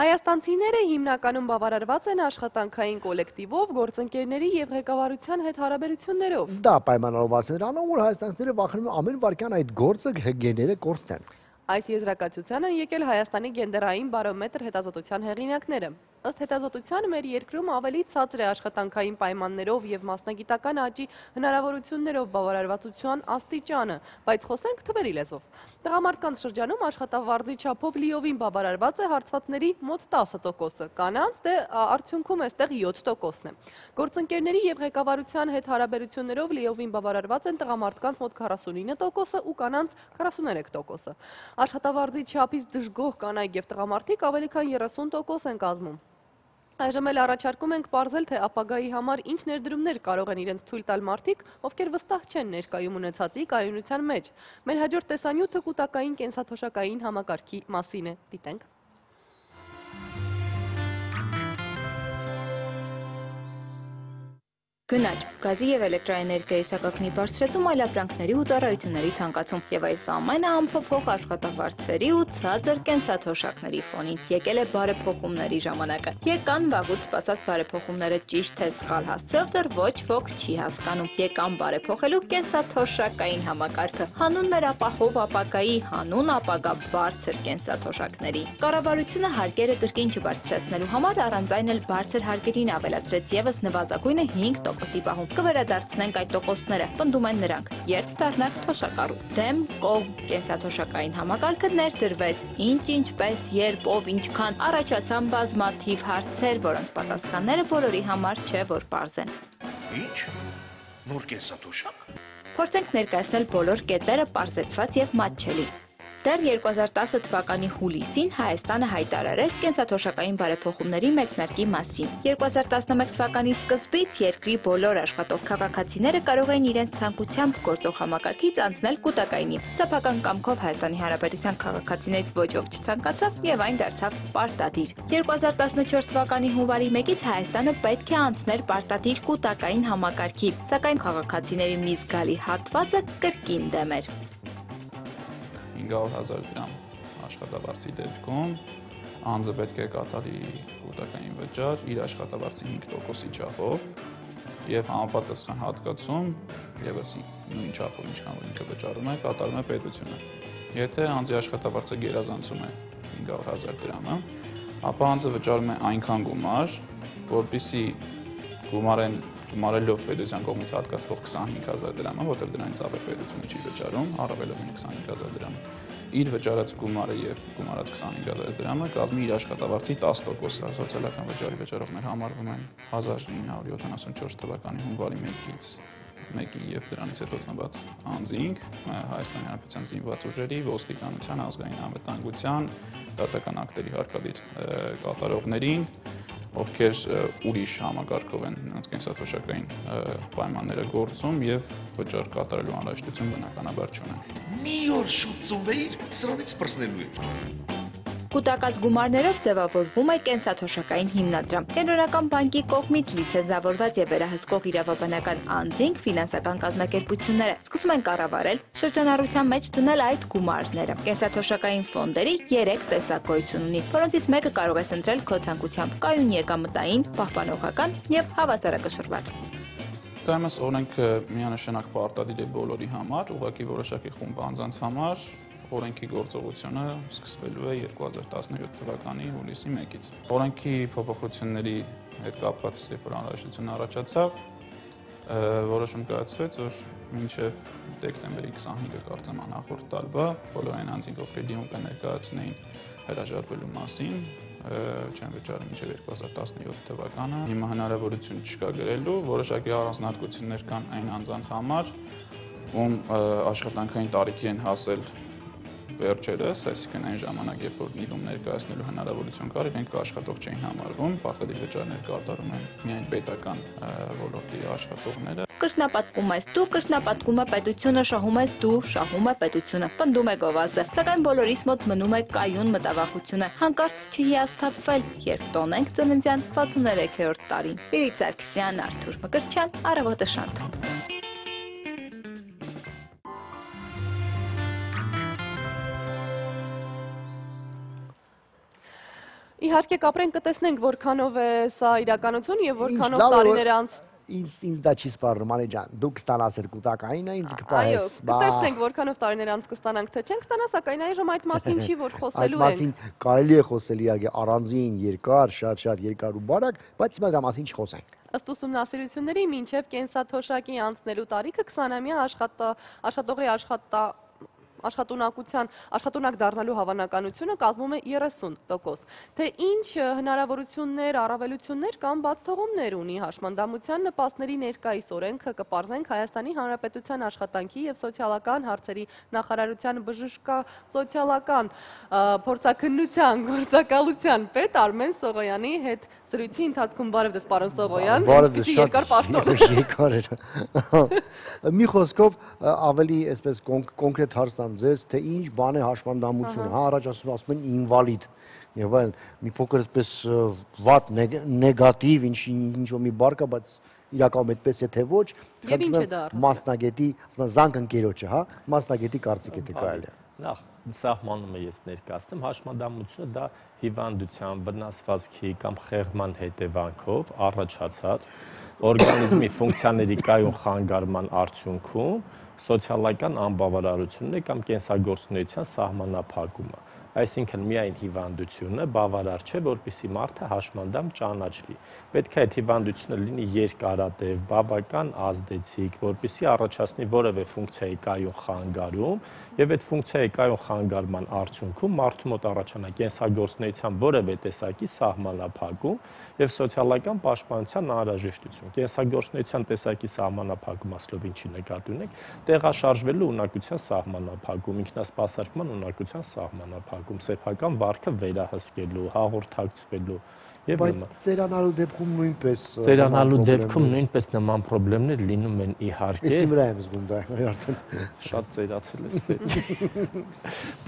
Հայաստանցիները հիմնականում բավարարված են աշխատանքային կոլեկտիվով, գործընկերների եւ ղեկավարության հետ հարաբերություններով։ Դա պայմանավորված է նրանով, որ հայաստանցիները վախենում են ամեն վարքյան այդ գործը գեները կորցնեն։ Այս եզրակացության են եկել Հայաստանի գենդերային բարոմետր հետազոտության հեղինակները։ Ըստ հետազոտության մեր երկրում ավելի ցածր է աշխատանքային պայմաններով եւ մասնագիտական աճի հնարավորություններով բավարարվածության աստիճանը, բայց խոսենք թվերի լեզվով։ Տղամարդկանց շրջանում աշխատավարձի չափով լիովին բավարարված է հարցվածների մոտ 10%-ը, կանանց դե արդյունքում այստեղ 7%-ն է։ Գործընկերների եւ ղեկավարության հետ հարաբերություններով լիովին բավարարված են տղամարդկանց մոտ 49%-ը ու կանանց 43%-ը։ Աշխատավարձի չափից դժգոհ կանայք եւ տղամարդիկ ավելի քան 30% են կազմում։ Այժմ էլ առաջարկում ենք պարզել, թե ապագայի համար ինչ ներդրումներ կարող են իրենց թույլ տալ մարդիկ, ովքեր վստահ չեն ներկայում ունեցածի կայունության մեջ։ Մեր հաջորդ տեսանյութը կուտակային կենսաթոշակային համակարգի մասին է։ Դիտենք։ Գնաճ, գազի եւ էլեկտրաէներգիայի սակագնի բարձրացում, այլապրանքների ու ծառայությունների թանկացում եւ այս ամենը անփոփոխ աշխատավարձերի ու ցածր կենսաթոշակների ֆոնին եկել է բարեփոխումների ժամանակը։ Եկան վաղուց սպասած բարեփոխումները ճիշտ թե սխալ հասցեով դեռ ոչ ոք չի հասկանում։ Եկան բարեփոխելու կենսաթոշակային համակարգը, հանուն մեր ապահով ապագայի, հանուն ապագա բարձր կենսաթոշակների։ Կառավարությունը հարկերը կրկին չբարձրացնելու համար առանց այն էլ բարձր հարկերին ավելացրեց եւս նվազագույնը 5% պահում։ Կվերադարձնենք այդ տոկոսները, պնդում են նրանք, երբ դառնանք թոշակառու։ Դեմ կողմ կենսաթոշակային համակարգը ներդրվեց։ Ինչ, ինչպես, երբ, ով, ինչքան, առաջացան բազմաթիվ հարցեր, որոնց պատասխանները բոլորի համար չէ, որ պարզ են։ Ինչ? Նոր կենսաթոշակ։ Փորձենք ներկայացնել բոլոր կետերը պարզեցված եւ մատչելի։ Դեռ 2010 թվականի հուլիսին Հայաստանը հայտարարեց կենսաթոշակային բարեփոխումների մեկնարկի մասին։ 2011 թվականի սկզբից երկրի բոլոր աշխատող քաղաքացիները կարող էին իրենց ցանկությամբ գործող համակարգից անցնել կուտակայինի։ Սեփական կամքով Հայաստանի Հանրապետության քաղաքացիներից ոչ ոք չցանկացավ եւ այն դարձավ պարտադիր։ 2014 թվականի հունվարի 1-ից Հայաստանը պետք է անցներ պարտադիր կուտակային համակարգի, սակայն քաղաքացիների մի զգալի հատվածը կրկին դեմ էր։ 500,000 դրամ աշխատավարձի դեպքում անձը պետք է կատարի կուտակային վճար իր աշխատավարձի 5%-ի չափով եւ համապատասխան հատկացում եւս նույն չափով ինչքան որ ինքը վճարում է, կատարում է պետությունը։ Եթե անձի աշխատավարձը գերազանցում է 500,000 դրամը, ապա անձը վճարում է այնքան գումար, որպեսզի գումարելով պետության կողմից հատկացվող 25,000 դրամը, որտեղ դրանից ավելի պետությունը չի վճարում, առավելովին 25,000 դրամ, իր վճարած գումարը եւ գումարած 25,000 դրամը կազմի իր աշխատավարձի 10%-ը, սոցիալական վճարի վճարողներ համարվում են 1974 թվականի հունվարի 1-ի եւ դրանից հետո ծնված անձինք, Հայաստանի Հանրապետության զինված ուժերի, ոստիկանության, ազգային անվտանգության, դատական ակտերի հարկադիր կատարողներին, ովքեր ուրիշ համակարգով են նրանց կենսաթոշակային պայմանները գործում եւ վճար կատարելու անհրաժեշտություն բնականաբար չունեն։ Մի օր շուտ ծնվեիր, սրանից պրծնելու եք։ Կուտակած գումարներով ձևավորվում է կենսաթոշակային հիմնադրամ։ Կենտրոնական բանկի կողմից լիցենզավորված եւ վերահսկող իրավաբանական անձինք ֆինանսական կազմակերպությունները սկսում են կառավարել շրջանառության մեջ դնել այդ գումարները։ Կենսաթոշակային ֆոնդերի 3 տեսակ գոյություն ունի, որոնցից մեկը կարող է ընտրել քո ցանկությամբ՝ կայուն եկամտային, պահպանողական եւ հավասարակշռված։ Դայմս օրենքը միանշանակ պարտադիր է բոլորի համար, ուղղակի որոշակի խումբ անձանց համար օրենքի գործողությունը սկսվելու է 2017 թվականի հուլիսի 1-ից։ Օրենքի փոփոխությունների հետ կապված երբ որ անհրաժեշտություն առաջացավ, որոշում կայացվեց, որ մինչև դեկտեմբերի 25-ը կարծեմ անախորդ տարվա բոլոր այն անձինք, ովքեր դիմում կներկայացնեին հրաժարվելու մասին, չեն վճարում մինչև 2017 թվականը։ Հիմա հնարավորություն չկա գրելու, որոշակի առանձնահատկություններ կան այն անձանց համար, ում աշխատանքային տարիքի են հասել վերջերս, այսինքն այն ժամանակ, երբ որ դիմում ներկայացնելու հնարավորություն կար, իրենք աշխատող չէին համարվում, պարտադիր վճարներ կատարում են միայն պետական ոլորտի աշխատողները։ Կրկնապատկում ես դու, կրկնապատկում է պետությունը, շահում ես դու, շահում է պետությունը, պնդում է գովազդը, սակայն բոլորիս մոտ մնում է կայուն մտավախությունը, հանկարծ չհիասթափվել, երբ տոնենք ծննդյան 63-րդ տարին։ Իրիկ Սարգսյան, Արթուր Մկրտչյան, Առավոտը Շանթ։ Իհարկե կապրենք կտեսնենք որքանով է սա իրականություն եւ որքանով տարիներ անց ինձ դա չի սպառնում, Անի ջան, դուք ստանաս էր կուտակայինը, ինձ կպահես։ Այո, կտեսնենք որքանով տարիներ անց կստանանք, թե չենք ստանա, սակայն այժմ այդ մասին չի որ խոսելու ենք։ Այդ մասին կարելի է խոսել իհարկե առանձին, երկար, շատ երկար ու բարակ, բայց հիմա դրա մասին չխոսենք։ Ըստ ուսումնասիրությունների մինչև կենսաթոշակի անցնելու տարիքը 20-ամյա աշխատողի աշխատունակ դառնալու հավանականությունը կազմում է 30%։ Թե ինչ հնարավորություններ, առավելություններ կամ բաց թողումներ ունի հաշմանդամության նպաստների ներկայիս օրենքը կպարզենք Հայաստանի Հանրապետության աշխատանքի եւ սոցիալական հարցերի նախարարության բժշկասոցիալական փորձաքննության գործակալության պետ Արմեն Սողոյանի հետ զրույցի ընթացքում։ Բարև ձեզ, պարոն Սողոյան։ Սկսի երկար պաշտոն։ Երկար էր։ Մի խոսքով ավելի այսպես կոնկրետ հարց տամ ձեզ, թե ինչ բան է հաշմանդամությունը, հա, առաջ ասում են ինվալիդ եւ այլն, մի փոքր այսպես վատ նեգատիվ, ինչ-որ մի բառ կա, բայց իրականում այդպես է թե ոչ, մասնագետի, ասում են զանգ ընկերոջը, հա, մասնագետի կարծիքը դե կարելի է։ Նախ սահմանում է ես ներկայացնում, հաշմանդամությունը դա հիվանդության, վնասվածքի կամ խեղման հետևանքով առաջացած օրգանիզմի ֆունկցիաների կայուն խանգարման արդյունքում սոցիալական անբավարարությունն է կամ կենսագործունեության սահմանափակումը։ Այսինքն միայն հիվանդությունը բավարար չէ, որպեսզի մարդը հաշմանդամ ճանաչվի։ Պետք է այդ հիվանդությունը լինի երկարատև, բավական ազդեցիկ, որպեսզի առաջացնի որևէ ֆունկցիայի կայուն խանգարում, եւ այդ ֆունկցիայի կայուն խանգարման արդյունքում մարդու մոտ առաջանա կենսագործունեության որևէ տեսակի սահմանափակում եւ սոցիալական պաշտպանության անհրաժեշտություն։ Կենսագործունեության տեսակի սահմանափակում ասելով ինչի նկատի ունենք, տեղաշարժվելու ունակության սահմանափակում, ինքնասպասարկման ունակության սահմանափակում, սեփական վարքը վերահսկելու, հաղորդակցվելու եւ բայց ծերանալու դեպքում նույնպես ծերանալու դեպքում նույնպես նման խնդիրներ լինում են իհարկե։ Էսի վրա եմ զգում դա արդեն շատ ծերացել է։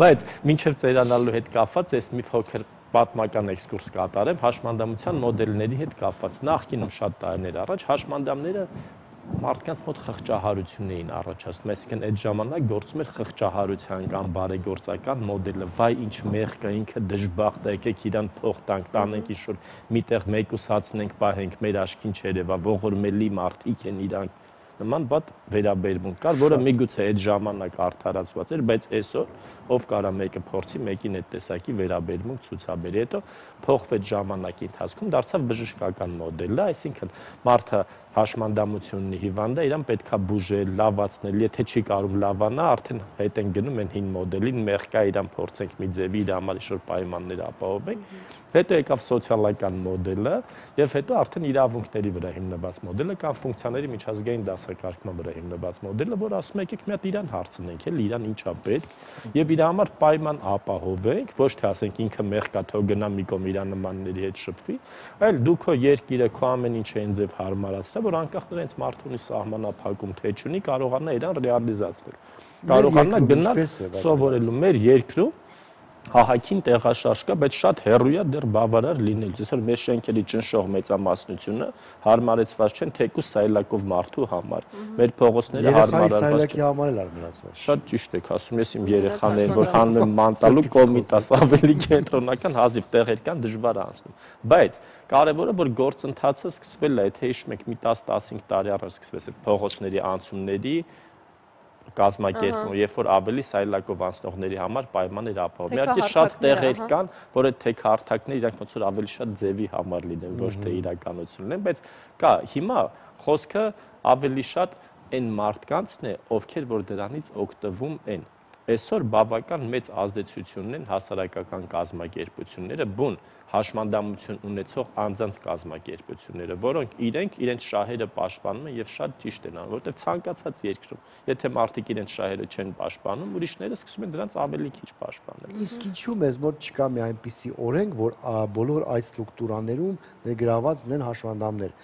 Բայց մինչև ծերանալու հետ կապված ես մի փոքր պատմական էքսկուրս կատարեմ հաշմանդամության մոդելների հետ կապված։ Նախկինում շատ տարիներ առաջ հաշմանդամները մարդկանց մոտ խղճահարություն էին առաջացնում, այսինքն այդ ժամանակ գործում էր խղճահարության կամ բարեգործական մոդելը, վայ ինչ մեղք է, ինքը դժբախտ է, եկեք իրան փող տանք, տանենք ինչ-որ միտեղ մեկուսացնենք, պահենք, մեր աչքին չերևա, ողորմելի մարդիկ են իրանք, նման վատ վերաբերմունք կար, որը միգուցե այդ ժամանակ արդարացված էր, բայց այսօր ով կարա մեկը փորձի մեկին այդ տեսակի վերաբերմունք ցուցաբերի, հետո փոխվեց ժամանակի ընթացքում, դարձավ բժշկական մոդելը, այսինքն մարդը հաշմանդամություն ունի հիվանդը, իրան պետքա բուժել, լավացնել, եթե չի կարող լավանա, արդեն հետ են գնում են հին մոդելին, մեղքա իրան փորձենք մի ձևի իր համար ինչ-որ պայմաններ ապահովենք, հետո եկավ սոցիալական մոդելը եւ հետո արդեն իրավունքների վրա հիմնված մոդելը կամ ֆունկցիաների միջազգային դասակարգման վրա հիմնված մոդելը, որ ասում եք մի հատ իրան հարցնենք, էլ իրան ինչա պետք եւ իր համար պայման ապահովենք, ոչ թե ասենք ինքը մեղքա թող գնա մի կողմ իր նմանների հետ շփվի, այլ դու քո երկիրը քո ամեն ինչը այն ձև հարմարացրա, որ անկախ նրանից մարդունի սահմանափակում թե չունի, կարողանա իրան ռեալիզացնել։ Կարողանա գնալ սովորելու մեր երկրում ահագին տեղաշարժ կա, բայց շատ հեռու է դեռ բավարար լինելուց։ Այսօր մեր շենքերի ճնշող մեծամասնությունը հարմարեցված չեն թեկուզ սայլակով մարդու համար։ Մեր փողոցները հարմարացված չեն։ Սայլակի համար էլ հարմարացված։ Շատ ճիշտ եք ասում, ես իմ երեխաներին, որ հանում եմ Մանտալու Կոմիտաս ավելի կենտրոնական հազիվ տեղեր կան, դժվար է անցնում։ Բայց կարևորը որ գործընթացը սկսվել է, եթե հիշում եք մի 10-15 տարի առաջ սկսվեց այդ փողոցների անցումների կազմակերպումը, երբ որ ավելի սայլակով անցնողների համար պայմաններ ապահովում։ Իհարկե շատ տեղեր կան, որ այդ թեքահարթակները իրանք ոնց որ ավելի շատ ձևի համար լինեն, ոչ թե իրականություն լինեն, բայց կա հիմա խոսքը ավելի շատ այն մարդկանցն է, ովքեր որ դրանից օգտվում են։ Այսօր բավական մեծ ազդեցություն ունեն հասարակական կազմակերպությունները, բուն հաշմանդամություն ունեցող անձանց կազմակերպությունները, որոնք իրենց շահերը պաշտպանում են եւ շատ ճիշտ են անում, որովհետեւ ցանկացած երկրում, եթե մարդիկ իրենց շահերը չեն պաշտպանում, ուրիշները սկսում են դրանց ավելի քիչ պաշտպանել։ Իսկ ինչու մեզ մոտ չկա մի այնպիսի օրենք, որ բոլոր այդ ստրուկտուրաներում ներգրաված լինեն հաշմանդամներ,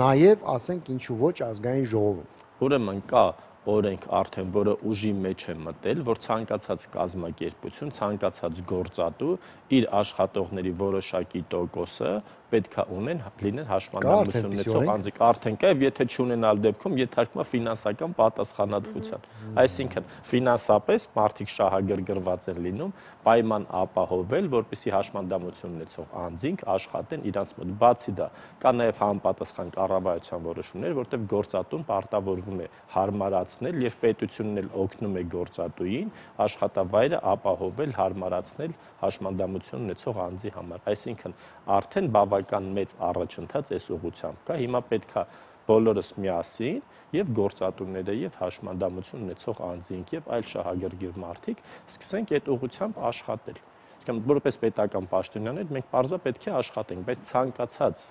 նաեւ ասենք ինչու ոչ ազգային ժողովում։ Ուրեմն կա օրենք արդեն, որը ուժի մեջ է մտել, որ ցանկացած կազմակերպություն, ցանկացած գործատու իր աշխատողների որոշակի տոկոսը պետքա լինեն հաշմանդամություն ունեցող անձիկ, արդեն կա, եւ եթե չունենալ դեպքում ենթարկվում է ֆինանսական պատասխանատվության։ Այսինքն ֆինանսապես մարդիկ շահագրգռված են լինում, պայման ապահովել, որպեսզի հաշմանդամություն ունեցող անձինք աշխատեն իրանց մոտ։ Բացի դա, կա նաեւ համապատասխան կառավարության որոշումներ, որտեղ գործատուն պարտավորվում է հարմարացնել եւ պետությունն էլ օգնում է գործատուին աշխատավայրը ապահովել, հարմարացնել հաշմանդամություն ունեցող անձի համար։ Այսինքն արդեն բավական մեծ առաջընթաց այս ուղղությամբ կա։ Հիմա պետքա բոլորս միասին եւ գործատուները եւ հաշմանդամություն ունեցող անձինք եւ այլ շահագրգիռ մարդիկ սկսենք այդ ուղղությամբ աշխատել։ Այսինքն որպես պետական պաշտոնյաներ մենք բարձր պետք է աշխատենք, բայց ցանկացած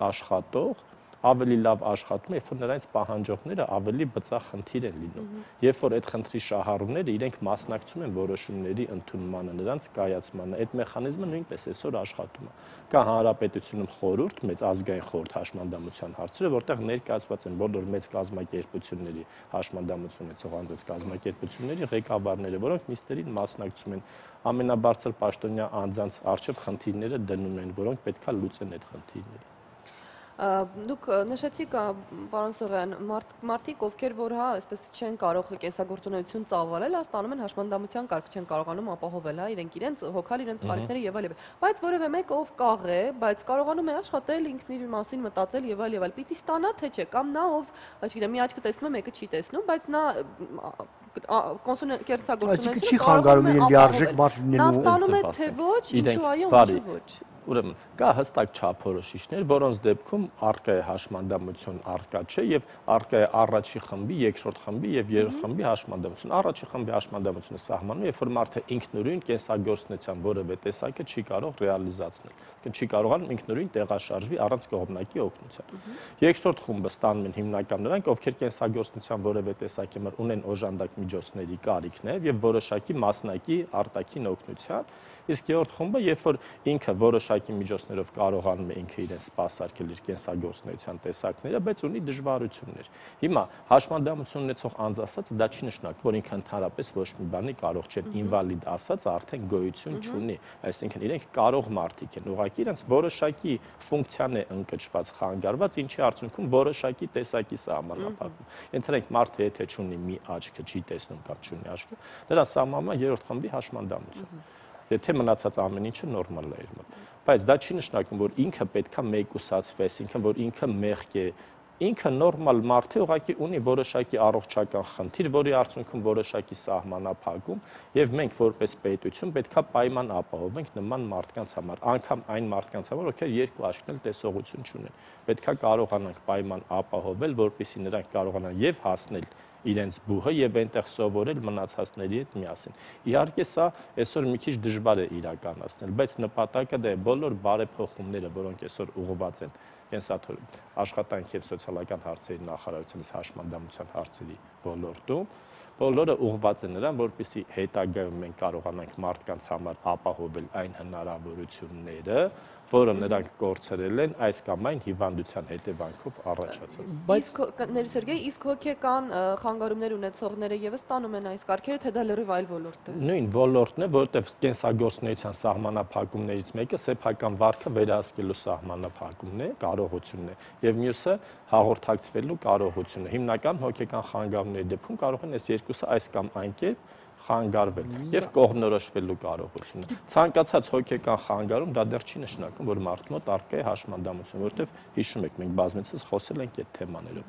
աշխատող ավելի լավ աշխատում է, երբ որ նրանց պահանջողները ավելի բծախնդիր են լինում։ Երբ որ այդ խնդրի շահառուները իրենք մասնակցում են որոշումների ընդունմանը, նրանց կայացմանը, այդ մեխանիզմը նույնպես այսօր աշխատում է։ Կա հանրապետությունում խորհուրդ, մեծ ազգային խորհուրդ հաշմանդամության հարցերը, որտեղ ներկայացված են բոլոր մեծ կազմակերպությունների հաշմանդամություն ունեցող անձանց կազմակերպությունների ղեկավարները, որոնք նիստերին մասնակցում են, ամենաբարձր պաշտոնյա անձանց առջև խնդիրները դնում են, որոնք պետքա լուծեն այդ խնդիրները։ Դուք նշեցիք, պարոն Սողյան, մարդիկ, ովքեր որ այսպես չեն կարող կենսագործունեություն ծավալել, ստանում են հաշմանդամության կարգ, չեն կարողանում ապահովել իրենց հոգալ իրենց կարիքները եւ այլ։ Բայց որևէ մեկ ով կաղ է, բայց կարողանում է աշխատել, ինքն իր մասին մտածել եւ այլ, պիտի ստանա թե չէ, կամ նա ով, չգիտեմ, մի աչքը տեսնում է, մեկը չի տեսնում, բայց նա կենսագործունեություն չի խանգարում իրեն լիարժեք մարդ լինելու։ Նա ստանում է թե ոչ, ինչու այո, ինչու ոչ։ Ուրեմն կա հստակ չափորոշիչներ, որոնց դեպքում առկա է հաշմանդամություն, առկա չէ եւ առկա է առաջի խմբի, երկրորդ խմբի եւ երրորդ խմբի հաշմանդամություն։ Առաջի խմբի հաշմանդամությունը սահմանում է, երբ որ մարդը ինքնուրույն կենսագործունեության որևէ տեսակը չի կարող ռեալիզացնել, չի կարողանում ինքնուրույն տեղաշարժվի առանց կողմնակի օգնության։ Երկրորդ խումբը ստանում են հիմնական նրանք, ովքեր կենսագործունեության որևէ տեսակի ունեն օժանդակ միջոցների կարիքներ եւ որոշակի մասնակի արտաքին օգնության։ Իսկ երրորդ խումբը, երբ որ ինքը որոշակի միջոցներով կարողանում է ինքը իրեն սպասարկել իր կենսագործունեության տեսակները, բայց ունի դժվարություններ։ Հիմա հաշմանդամություն ունեցող անձ ասած դա չի նշանակում, որ ինքը ընդհանրապես ոչ մի բանի կարող չէ, ինվալիդ ասած արդեն գոյություն չունի, այսինքն իրենք կարող մարդիկ են, ուղղակի իրենց որոշակի ֆունկցիան է ընկճված, խանգարված, ինչի արդյունքում որոշակի տեսակի սահմանափակում։ Ենթադրենք մարդը եթե չունի մի աչքը, չի տեսնում կամ չունի աչքը, դրա սահմանվում է երրորդ խմբի հաշմանդամություն։ Եթե մնացած ամեն ինչը նորմալ է իր մոտ։ Բայց դա չի նշանակում, որ ինքը պետքա մեկուսացվի, այսինքն որ ինքը մեղք է, ինքը նորմալ մարդ է, ուղղակի ունի որոշակի առողջական խնդիր, որի արդյունքում որոշակի սահմանափակում, եւ մենք որպես պետություն պետքա պայման ապահովենք նման մարդկանց համար, անգամ այն մարդկանց համար, ովքեր երկու աշկերտ տեսողություն չունեն։ Պետքա կարողանանք պայման ապահովել, որպեսզի նրանք կարողանան եւ հասնել իրենց բուհը եւ այնտեղ սովորել մնացածների հետ միասին։ Իհարկե սա այսօր մի քիչ դժվար է իրականացնել, բայց նպատակը դա է բոլոր բարեփոխումները, որոնք այսօր ուղղված են աշխատանքի եւ սոցիալական հարցերի նախարարությունից հաշմանդամության հարցերի ոլորտում, բոլորը ուղղված են նրան, որպեսզի հետագայում մենք կարողանանք մարդկանց համար ապահովել այն հնարավորությունները, որը նրանք կորցրել են այս կամ այն հիվանդության հետևանքով առաջացած։ Իսկ հոգեկան խանգարումներ ունեցողները եւս տանում են այս կարգերը, թե դա լրիվ այլ ոլորտ է։ Նույն ոլորտն է, որտեղ կենսագործունեության սահմանափակումներից մեկը սեփական վարքը վերահսկելու սահմանափակումն է, կարողությունն է, եւ մյուսը հաղորդակցվելու կարողությունը։ Հիմնական հոգեկան խանգարումների դեպքում կարող են այս երկուսը այս կամ այն կերպ խանգարվել եւ կողմնորոշվելու կարողությունը։ Ցանկացած հոգեկան խանգարում դա դեռ չի նշանակում, որ մարդու մոտ առկա է հաշմանդամություն, որովհետեւ հիշում եք, մենք բազմիցս խոսել ենք այդ թեմաներով։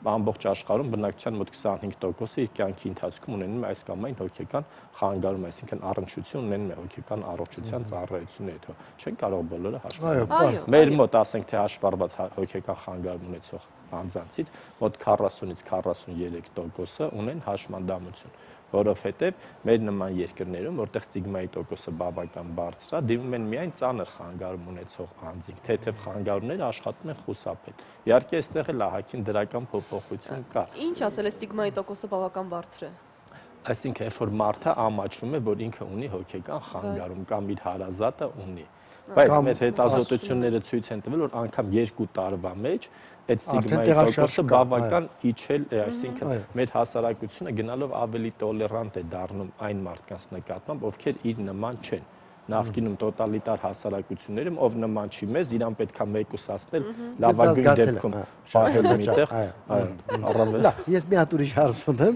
Ամբողջ աշխարհում բնակչության մոտ 25%-ը իր կյանքի ընթացքում ունենում է այս կամ այն հոգեկան խանգարում, այսինքն առնչություն ունենում է հոգեկան առողջության ծառայությունների հետ։ Չեն կարող բոլորը հաշվառել։ Մեր մոտ ասենք թե հաշվառված հոգեկան խանգարում ունեցող անձանցից մոտ 40-ից 43%-ը ունեն հաշմանդամություն, որովհետև մեր նման երկրներում, որտեղ ստիգմայի տոկոսը բավական բարձր է, դիմում են միայն ծանր խանգարում ունեցող անձինք, թեթև խանգարումները աշխատում են խուսափել։ Իհարկե, այստեղ էլ ահագին դրական փոփոխություն կա։ Ինչ ասել է ստիգմայի տոկոսը բավական բարձր է։ Այսինքն, երբ որ մարդը ամաչում է, որ ինքը ունի հոգեկան խանգարում կամ իր հարազատը ունի։ Բայց մեր հետազոտությունները ցույց են տվել, որ անգամ 2 տարվա մեջ այդ ստիգմայի տոկոսը բավական իջել է, այսինքն մեր հասարակությունը գնալով ավելի տոլերանտ է դառնում այն մարդկանց նկատմամբ, ովքեր իր նման չեն։ Նախկինում տոտալիտար հասարակություններում ով նման չի մեզ, իրան պետքա մեկուսացնել, լավագույն դեպքում պահել միտեղ։ Լավ, ես մի հատ ուրիշ հարց ունեմ։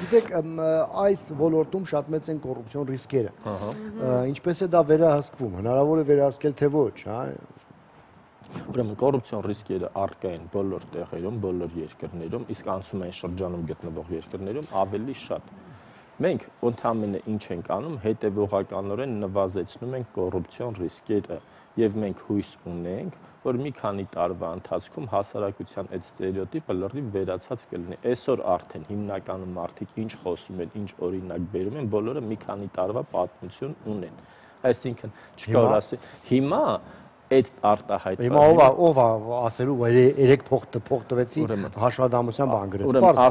Գիտեք, այս ոլորտում շատ մեծ են կոռուպցիոն ռիսկերը։ Ինչպես է դա վերահսկվում, հնարավոր է վերահսկել թե ոչ, հա։ Ուրեմն կոռուպցիոն ռիսկերը առկա են բոլոր տեղերում, բոլոր երկրներում, իսկ անցումային շրջանում գտնվող երկրներում ավելի շատ։ Մենք ընդհանրապես ինչ ենք անում, հետևողականորեն նվազեցնում ենք կոռուպցիոն ռիսկերը եւ մենք հույս ունենք, որ մի քանի տարվա ընթացքում հասարակության այդ ստերեոտիպը լրիվ վերացած կլինի։ Այսօր արդեն հիմնականում մարդիկ ինչ խոսում են, ինչ օրինակ բերում են, բոլորը մի քանի տարվա պատմություն ունեն։ Այսինքն չկա որ ասի հիմա այդ արտահայտված։ Հիմա ով է ասելու, որ 3 փող տվեցի, հաշմանդամության բան գրեց։ Ուրեմն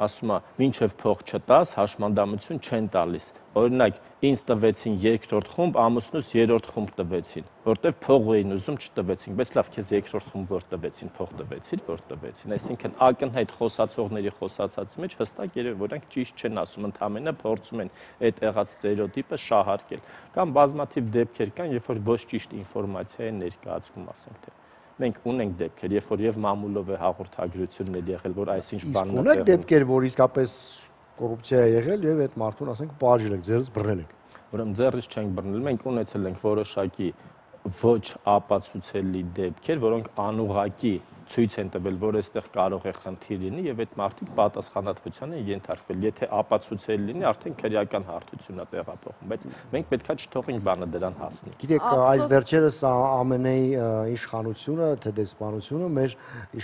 ասում է, մինչև փող չտաս, հաշմանդամություն չեն տալիս։ Օրինակ, ինձ տվեցին 2-րդ խումբ, ամուսնուս 3-րդ խումբ տվեցին, որտեվ փող էին ուզում չտվեցին, բայց լավ, քեզ 2-րդ խումբ որ տվեցին, փող տվեցին, որ տվեցին։ Այսինքն ակնհայտ խոսացողների խոսացածի մեջ հստակ երևի, որ նրանք ճիշտ չեն ասում, ընդհանրապես փորձում են այդ եղած ստերեոտիպը շահարկել։ Կամ բազմաթիվ դեպքեր կան, երբ որ ոչ ճիշտ ինֆորմացիա է ներկայացվում, ասենք թե։ Մենք ունենք դեպքեր, երբ որ եւ մամուլով է հաղորդագրություններ եղել, որ այսինչ բանն է։ Ունեք դեպքեր, որ իսկապես կոռուպցիա է եղել եւ այդ մարդուն ասենք պատժել եք, ձերից բռնել եք։ Ուրեմն ձեռից չենք բռնել, մենք ունեցել ենք որոշակի ոչ ապացուցելի դեպքեր, որոնք անուղղակի ցույց են տվել, որ այստեղ կարող է խնդիր լինի եւ այդ մարդիկ պատասխանատվության են ենթարկվել։ Եթե ապացուցելի լինի, արդեն քրեական հարթությունն է տեղափոխում, բայց մենք պետքա չթողենք բանը դրան հասնի։ Գիտեք, այս վերջերս ԱՄՆ-ի իշխանությունը, թե դեսպանությունը մեր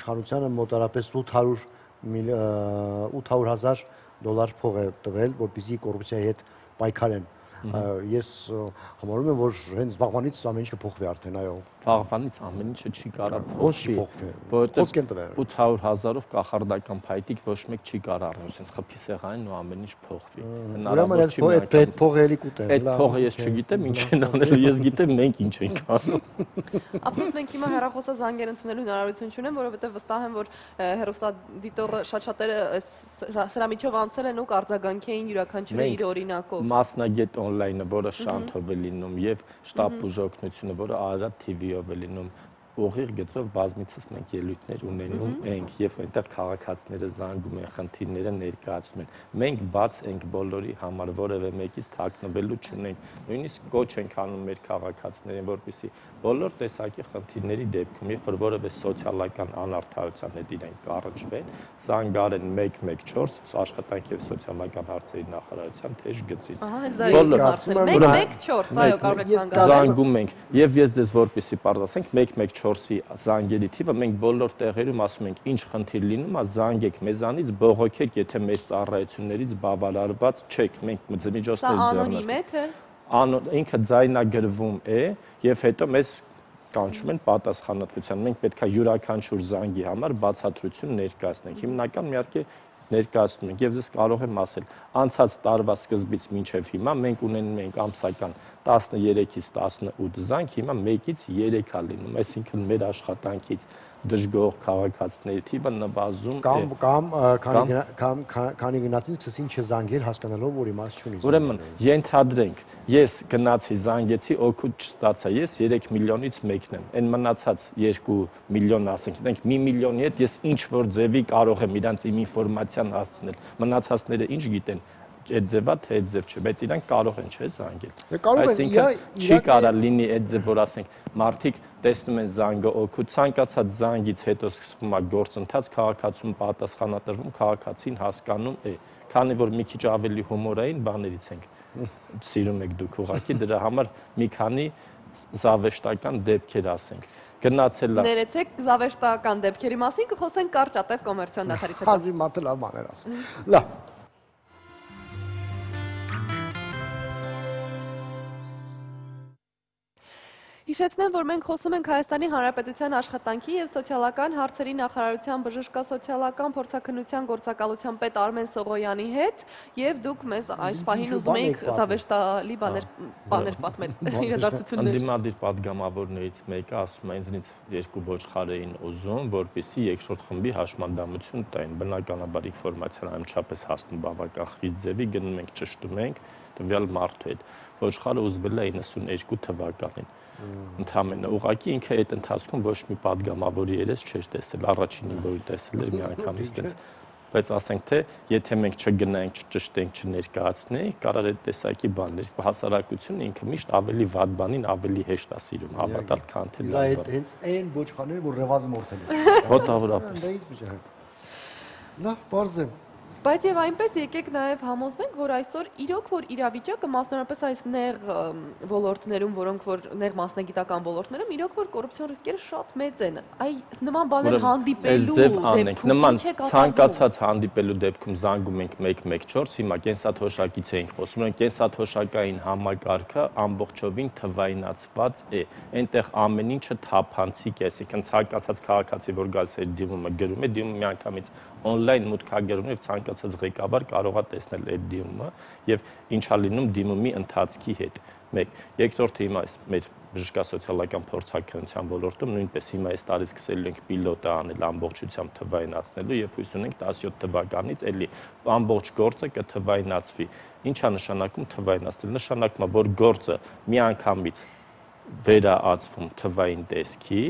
իշխանությանը մոտարապես $800,000 փող է տվել, որպեսզի կոռուպցիայի հետ պայքարեն։ Ես համարում եմ, որ հենց վաղվանից ամեն ինչ կփոխվի արդեն, այո։ Վաղվանից ամեն ինչը չի կարող փոխվի, որովհետև 800,000-ով կախարդական փայտիկ ոչ մեկ չի կարող առնել, ասենց խփի սեղանին ու ամեն ինչ փոխվի։ Ուրեմն այդ փողը էլի կուտեն։ Այդ փողը ես չգիտեմ ինչ են անելու, ես գիտեմ մենք ինչ ենք անում։ Ապսոս մենք հիմա հեռախոսազանգեր ընդունելու հնարավորություն չունենք, որովհետև վստահ եմ, որ հեռուստադիտողը շատ-շատերը սրա միջով անցել են ու արձագանքեին յուրաքանչյուրը իր օրինակով։ Մասնագետ on-line-ը, որը Շանթով է լինում, եւ շտաբ բուժօգնությունը, որը Արարատ TV-ով է լինում, ուղիղ գծով բազմիցս մենք ելույթներ ունենում ենք եւ այնտեղ քաղաքացիները զանգում են, խնդիրները ներկայացնում են։ Մենք բաց ենք բոլորի համար, որևէ մեկից թաքնվելու չունենք։ Նույնիսկ կոչ ենք անում մեր քաղաքացիներին, որպեսզի բոլոր տեսակի խնդիրների դեպքում, երբ որ որևէ սոցիալական անարդարության հետ իրենք կառաջվեն, զանգարեն 114 աշխատանքի եւ սոցիալական հարցերի նախարարության թեժ գծին։ Զանգում ենք եւ ես դες որպեսզի պարզասենք 114-ի զանգերի թիվը մենք բոլոր տեղերում ասում ենք ինչ խնդիր լինում, զանգեք մեզանից, բողոքեք, եթե մեր ծառայություններից բավարարված չեք, մենք միջոցներ ձեռնարկում։ Ինքը ձայնագրվում է եւ հետո մեզ կանչում են պատասխանատվության։ Մենք պետք է յուրաքանչյուր զանգի համար բացատրություն ներկայացնենք։ Հիմնական միարկե ներկայացնում ենք եւ ես կարող եմ ասել, անցած տարվա սկզբից մինչեւ հիմա մենք ունենում ենք ամսական 13-ից 18 զանգ, հիմա 1-ից 3 է լինում, այսինքն մեր աշխատանքից դժգոհ քաղաքացիների թիվը նվազում է քանի գնացին ցսին չզանգել հասկանալով որ իմաստ չունի։ Ուրեմն ենթադրենք ես գնացի զանգեցի օգուտ չստացա, ես 3 միլիոնից մեկն եմ, այն մնացած 2 միլիոն ասենք, դենք 1 միլիոնի հետ ես ինչ որ ձևի կարող եմ իրանց իմ ինֆորմացիան հասցնել, մնացածները ինչ գիտեն այդ ձևա թե այդ ձև չէ, բայց իրանք կարող են չէ զանգել։ Այսինքն չի կարա լինի այդ ձև, որ ասենք մարդիկ տեսնում են զանգը օգուտ, ցանկացած զանգից հետո սկսվում է գործընթաց, քաղաքացուն պատասխանատվում, քաղաքացին հասկանում է, քանի որ մի քիչ ավելի հումորային բաներից ենք սիրում եք դուք ուղղակի, դրա համար մի քանի զավեշտական դեպքեր ասենք։ Գնացել է։ Ներեցեք զավեշտական դեպքերի մասին կխոսենք կարճ ատև կոմերցիոն դադարից հետո։ Հազիվ մարդը լավ բաներ ասում։ Լավ։ Հիշեցնեմ, որ մենք խոսում ենք Հայաստանի Հանրապետության աշխատանքի եւ սոցիալական հարցերի նախարարության բժշկասոցիալական փորձաքննության գործակալության պետ Արմեն Սողոյանի հետ եւ դուք մեզ այս պահին ուզում եք զավեշտալի բաներ պատմել իրադարձություններ։ Անդիմադիր падգամավորներից մեկը ասում է ինձնից 2 ոչխար էին ուզում, որպեսզի երկրորդ խմբի հաշմանդամություն տային։ Բնականաբար ինֆորմացիան անմիջապես հասնում բավական խիստ ձևի, գնում ենք ճշտում ենք տվյալ մարդու հետ։ Ոչխարը ուզվել է 92 թվականին։ Ընդհանրապես ուղղակի ինքը այդ ընթացքում ոչ մի падգամավորի երես չէր տեսել, առաջինին որի տեսել էր մի անգամից դες, բայց ասենք թե եթե մենք չգնայինք, չճշտենք, չներկայացնենք, կարող է այդ տեսակի բաներ, իսկ հասարակությունը ինքը միշտ ավելի վատ բանին ավելի հեշտ է սիրում հավատալ, քան թե լավ։ Դա հենց այն ոչխարները, որ ռևազը մորթել են։ Մոտավորապես։ Լավ, բարձ է։ Բայց եւ այնպես եկեք նաեւ համոզվենք, որ այսօր իրոք որ իրավիճակը մասնավորապես այս նեղ ոլորտներում, որոնք որ նեղ մասնագիտական ոլորտներում, իրոք որ կոռուպցիոն ռիսկերը շատ մեծ են։ Այ նման բաներ հանդիպելու դեպքում նման ցանկացած հանդիպելու դեպքում զանգում ենք 114, հիմա կենսաթոշակից էինք խոսում, կենսաթոշակային համակարգը ամբողջովին թվայնացված է։ Այնտեղ ամեն ինչը թափանցիկ է, այսինքն ցանկացած քաղաքացի, որ գալիս է դիմումը գրում է, դիմումը միանգամից on-line մուտքագրում եւ ցանկացած ղեկավար կարող է տեսնել այդ դիմումը եւ ինչա լինում դիմումի ընթացքի հետ։ Մեկ, երկրորդը հիմա մեր բժշկասոցիալական փորձաքննության ոլորտում նույնպես հիմա այս տարի սկսելու ենք պիլոտը անել ամբողջությամբ թվայնացնելու եւ հույս ունենք 17 թվականից էլի ամբողջ գործը կթվայնացվի։ Ինչա նշանակում թվայնացնել։ Նշանակում է, որ գործը միանգամից վերաածվում թվային տեսքի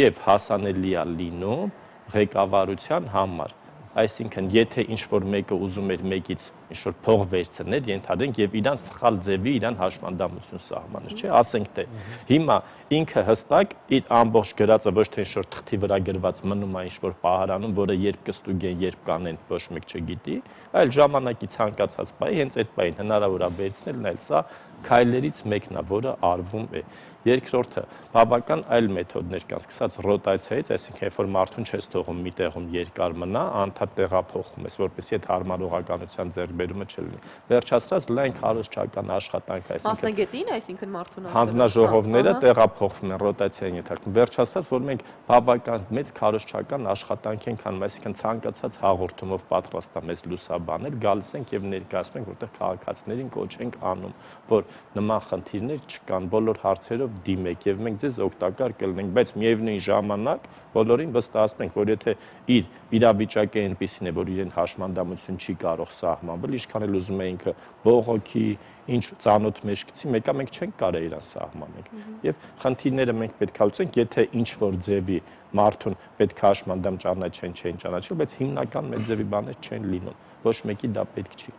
եւ հասանելի է լինում ղեկավարության համար։ Այսինքն, եթե ինչ-որ մեկը ուզում էր մեկից ինչ-որ փող վերցնել, ենթադրենք եւ իրան սխալ ձևի իրան հաշմանդամություն սահմանել, չէ՞, ասենք թե հիմա ինքը հստակ իր ամբողջ գրածը ոչ թե ինչ-որ թղթի վրա գրված մնում է ինչ-որ պահարանում, որը երբ կստուգեն, երբ կանեն, ոչ մեկ չգիտի, այլ ժամանակի ցանկացած բայի հենց այդ բային հնարավոր է վերցնել, նայել, սա քայլերից մեկն է, որը արվում է։ Երկրորդը բավական այլ մեթոդներ կան, սկսած ռոտացիայից, այսինքն երբ որ մարդուն չես թողում մի տեղում երկար մնա, անդադ տեղափոխում ես, որպեսզի այդ հարմարողականության ձեռքբերումը չլինի։ Վերջացրած լայն քարոզչական աշխատանք, այսինքն մասնագետին, այսինքն մարդուն հանձնաժողովները տեղափոխվում են ռոտացիային ենթարկվում։ Վերջացրած, որ մենք բավական մեծ քարոզչական աշխատանք ենք անում, այսինքն ցանկացած հաղորդումով պատրաստ է մեզ լուսաբանել, գալիս ենք եւ ներկայացնում ենք, որտեղ քաղաքացիներին կոչ ենք անում, որ նման խնդիրներ չկան, բոլոր հարցերով դիմեք եւ մենք ձեզ օգտակար կլինենք, բայց միևնույն ժամանակ բոլորին վստահեցնենք, որ եթե իր իրավիճակը այնպեսին է, որ իրեն հաշմանդամություն չի կարող սահմանվել, շահել, ինչքան էլ ուզում է ինքը բողոքի, ինչ ծանոթ մեջքցի, մեկը մենք չենք կարող իրան սահմանենք։ Եվ խնդիրները մենք պետք է լուծենք, եթե ինչ որ ձևի մարդուն պետք է հաշմանդամ ճանաչեն, չեն ճանաչել, բայց հիմնական մեծ ձևի բաներ չեն լինում։ Ոչ մեկի դա պետք չի։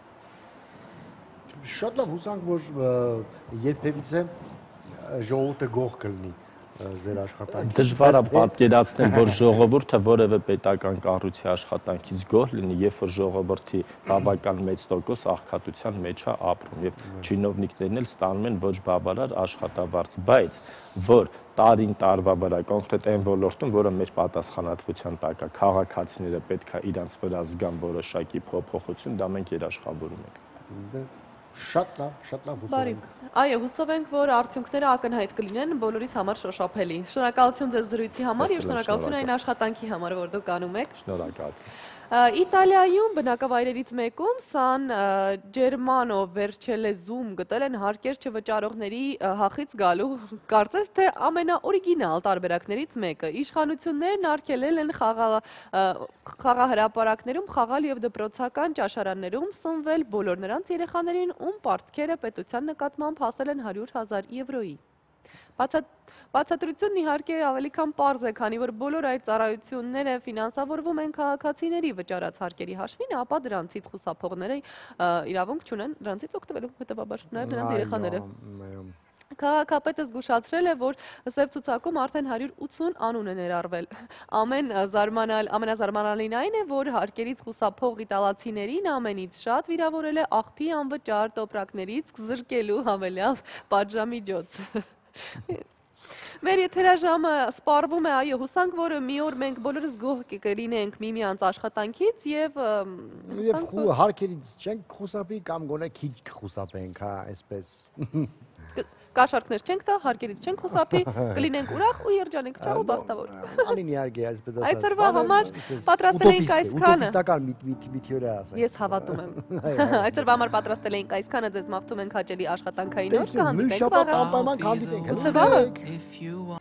Շատ լավ հուսանք, որ երբևիցե ժողովուրդը գող կլինի ձեր աշխատանքի։ Դժվար է պատկերացնել, որ ժողովուրդը որևէ պետական կառույցի աշխատանքից գոհ լինի, երբ որ ժողովրդի բավական մեծ տոկոս աղքատության մեջ է ապրում եւ չինովնիկներն էլ ստանում են ոչ բավարար աշխատավարձ, բայց որ տարին տարվա վրա կոնկրետ այն ոլորտում, որը մեր պատասխանատվության տակ է, քաղաքացիները պետք է իրանց վրա զգան որոշակի փոփոխություն, դա մենք երաշխավորում ենք։ Շատ լավ հուսով ենք։ Այո, հուսով ենք, որ արդյունքները ակնհայտ կլինեն բոլորիս համար շոշափելի։ Շնորհակալություն ձեզ զրույցի համար եւ շնորհակալություն այն աշխատանքի համար, որ դուք անում եք։ Շնորհակալություն։ Իտալիայում բնակավայրերից մեկում Սան Ջերմանո Վերչելեզում գտել են հարկեր չվճարողների հախից գալու կարծես թե ամենաօրիգինալ տարբերակներից մեկը։ Իշխանություններն արգելել են խաղահրապարակներում խաղալ եւ դպրոցական ճաշարաններում սնվել բոլոր նրանց երեխաներին, ում պարտքերը պետության նկատմամբ հասել են 100,000 եվրոյի։ Բացատրությունն իհարկե ավելի քան պարզ է, քանի որ բոլոր այդ ծառայությունները ֆինանսավորվում են քաղաքացիների վճարած հարկերի հաշվին, ապա դրանցից խուսափողները իրավունք չունեն դրանցից օգտվելու, հետևաբար նաև նրանց երեխաները։ Քաղաքապետը զգուշացրել է, որ սև ցուցակում արդեն 180 անուն է ներառվել։ Ամենազարմանալին այն է, որ հարկերից խուսափող իտալացիներին ամենից շատ վիրավորել է աղբի անվճար տոպրակներից զրկելու հավելյալ պատժամիջոց։ Մեր եթերաժամը սպառվում է, այո, հուսանք, որ մի օր մենք բոլորս գոհ կլինենք միմյանց աշխատանքից եւ հարկերից չենք խուսափի կամ գոնե քիչ կխուսափենք, հա, այսպես։ Կաշառքներ չենք տա, հարկերից չենք խուսափի, կլինենք ուրախ ու երջանենք, չաղ ու բախտավոր։ Անին իհարկե, այսպես ասած։ Այդ ծրվա համար պատրաստել էինք այսքանը։ Ուտոպիստական մի թիորը ասենք։ Ես հավատում եմ։ Այդ ծրվա համար պատրաստել էինք այսքանը, ձեզ մաղթում ենք հաճելի աշխատանքային օր, կհանդիպենք վաղը։ Մի շաբաթ անպայման կհանդիպենք։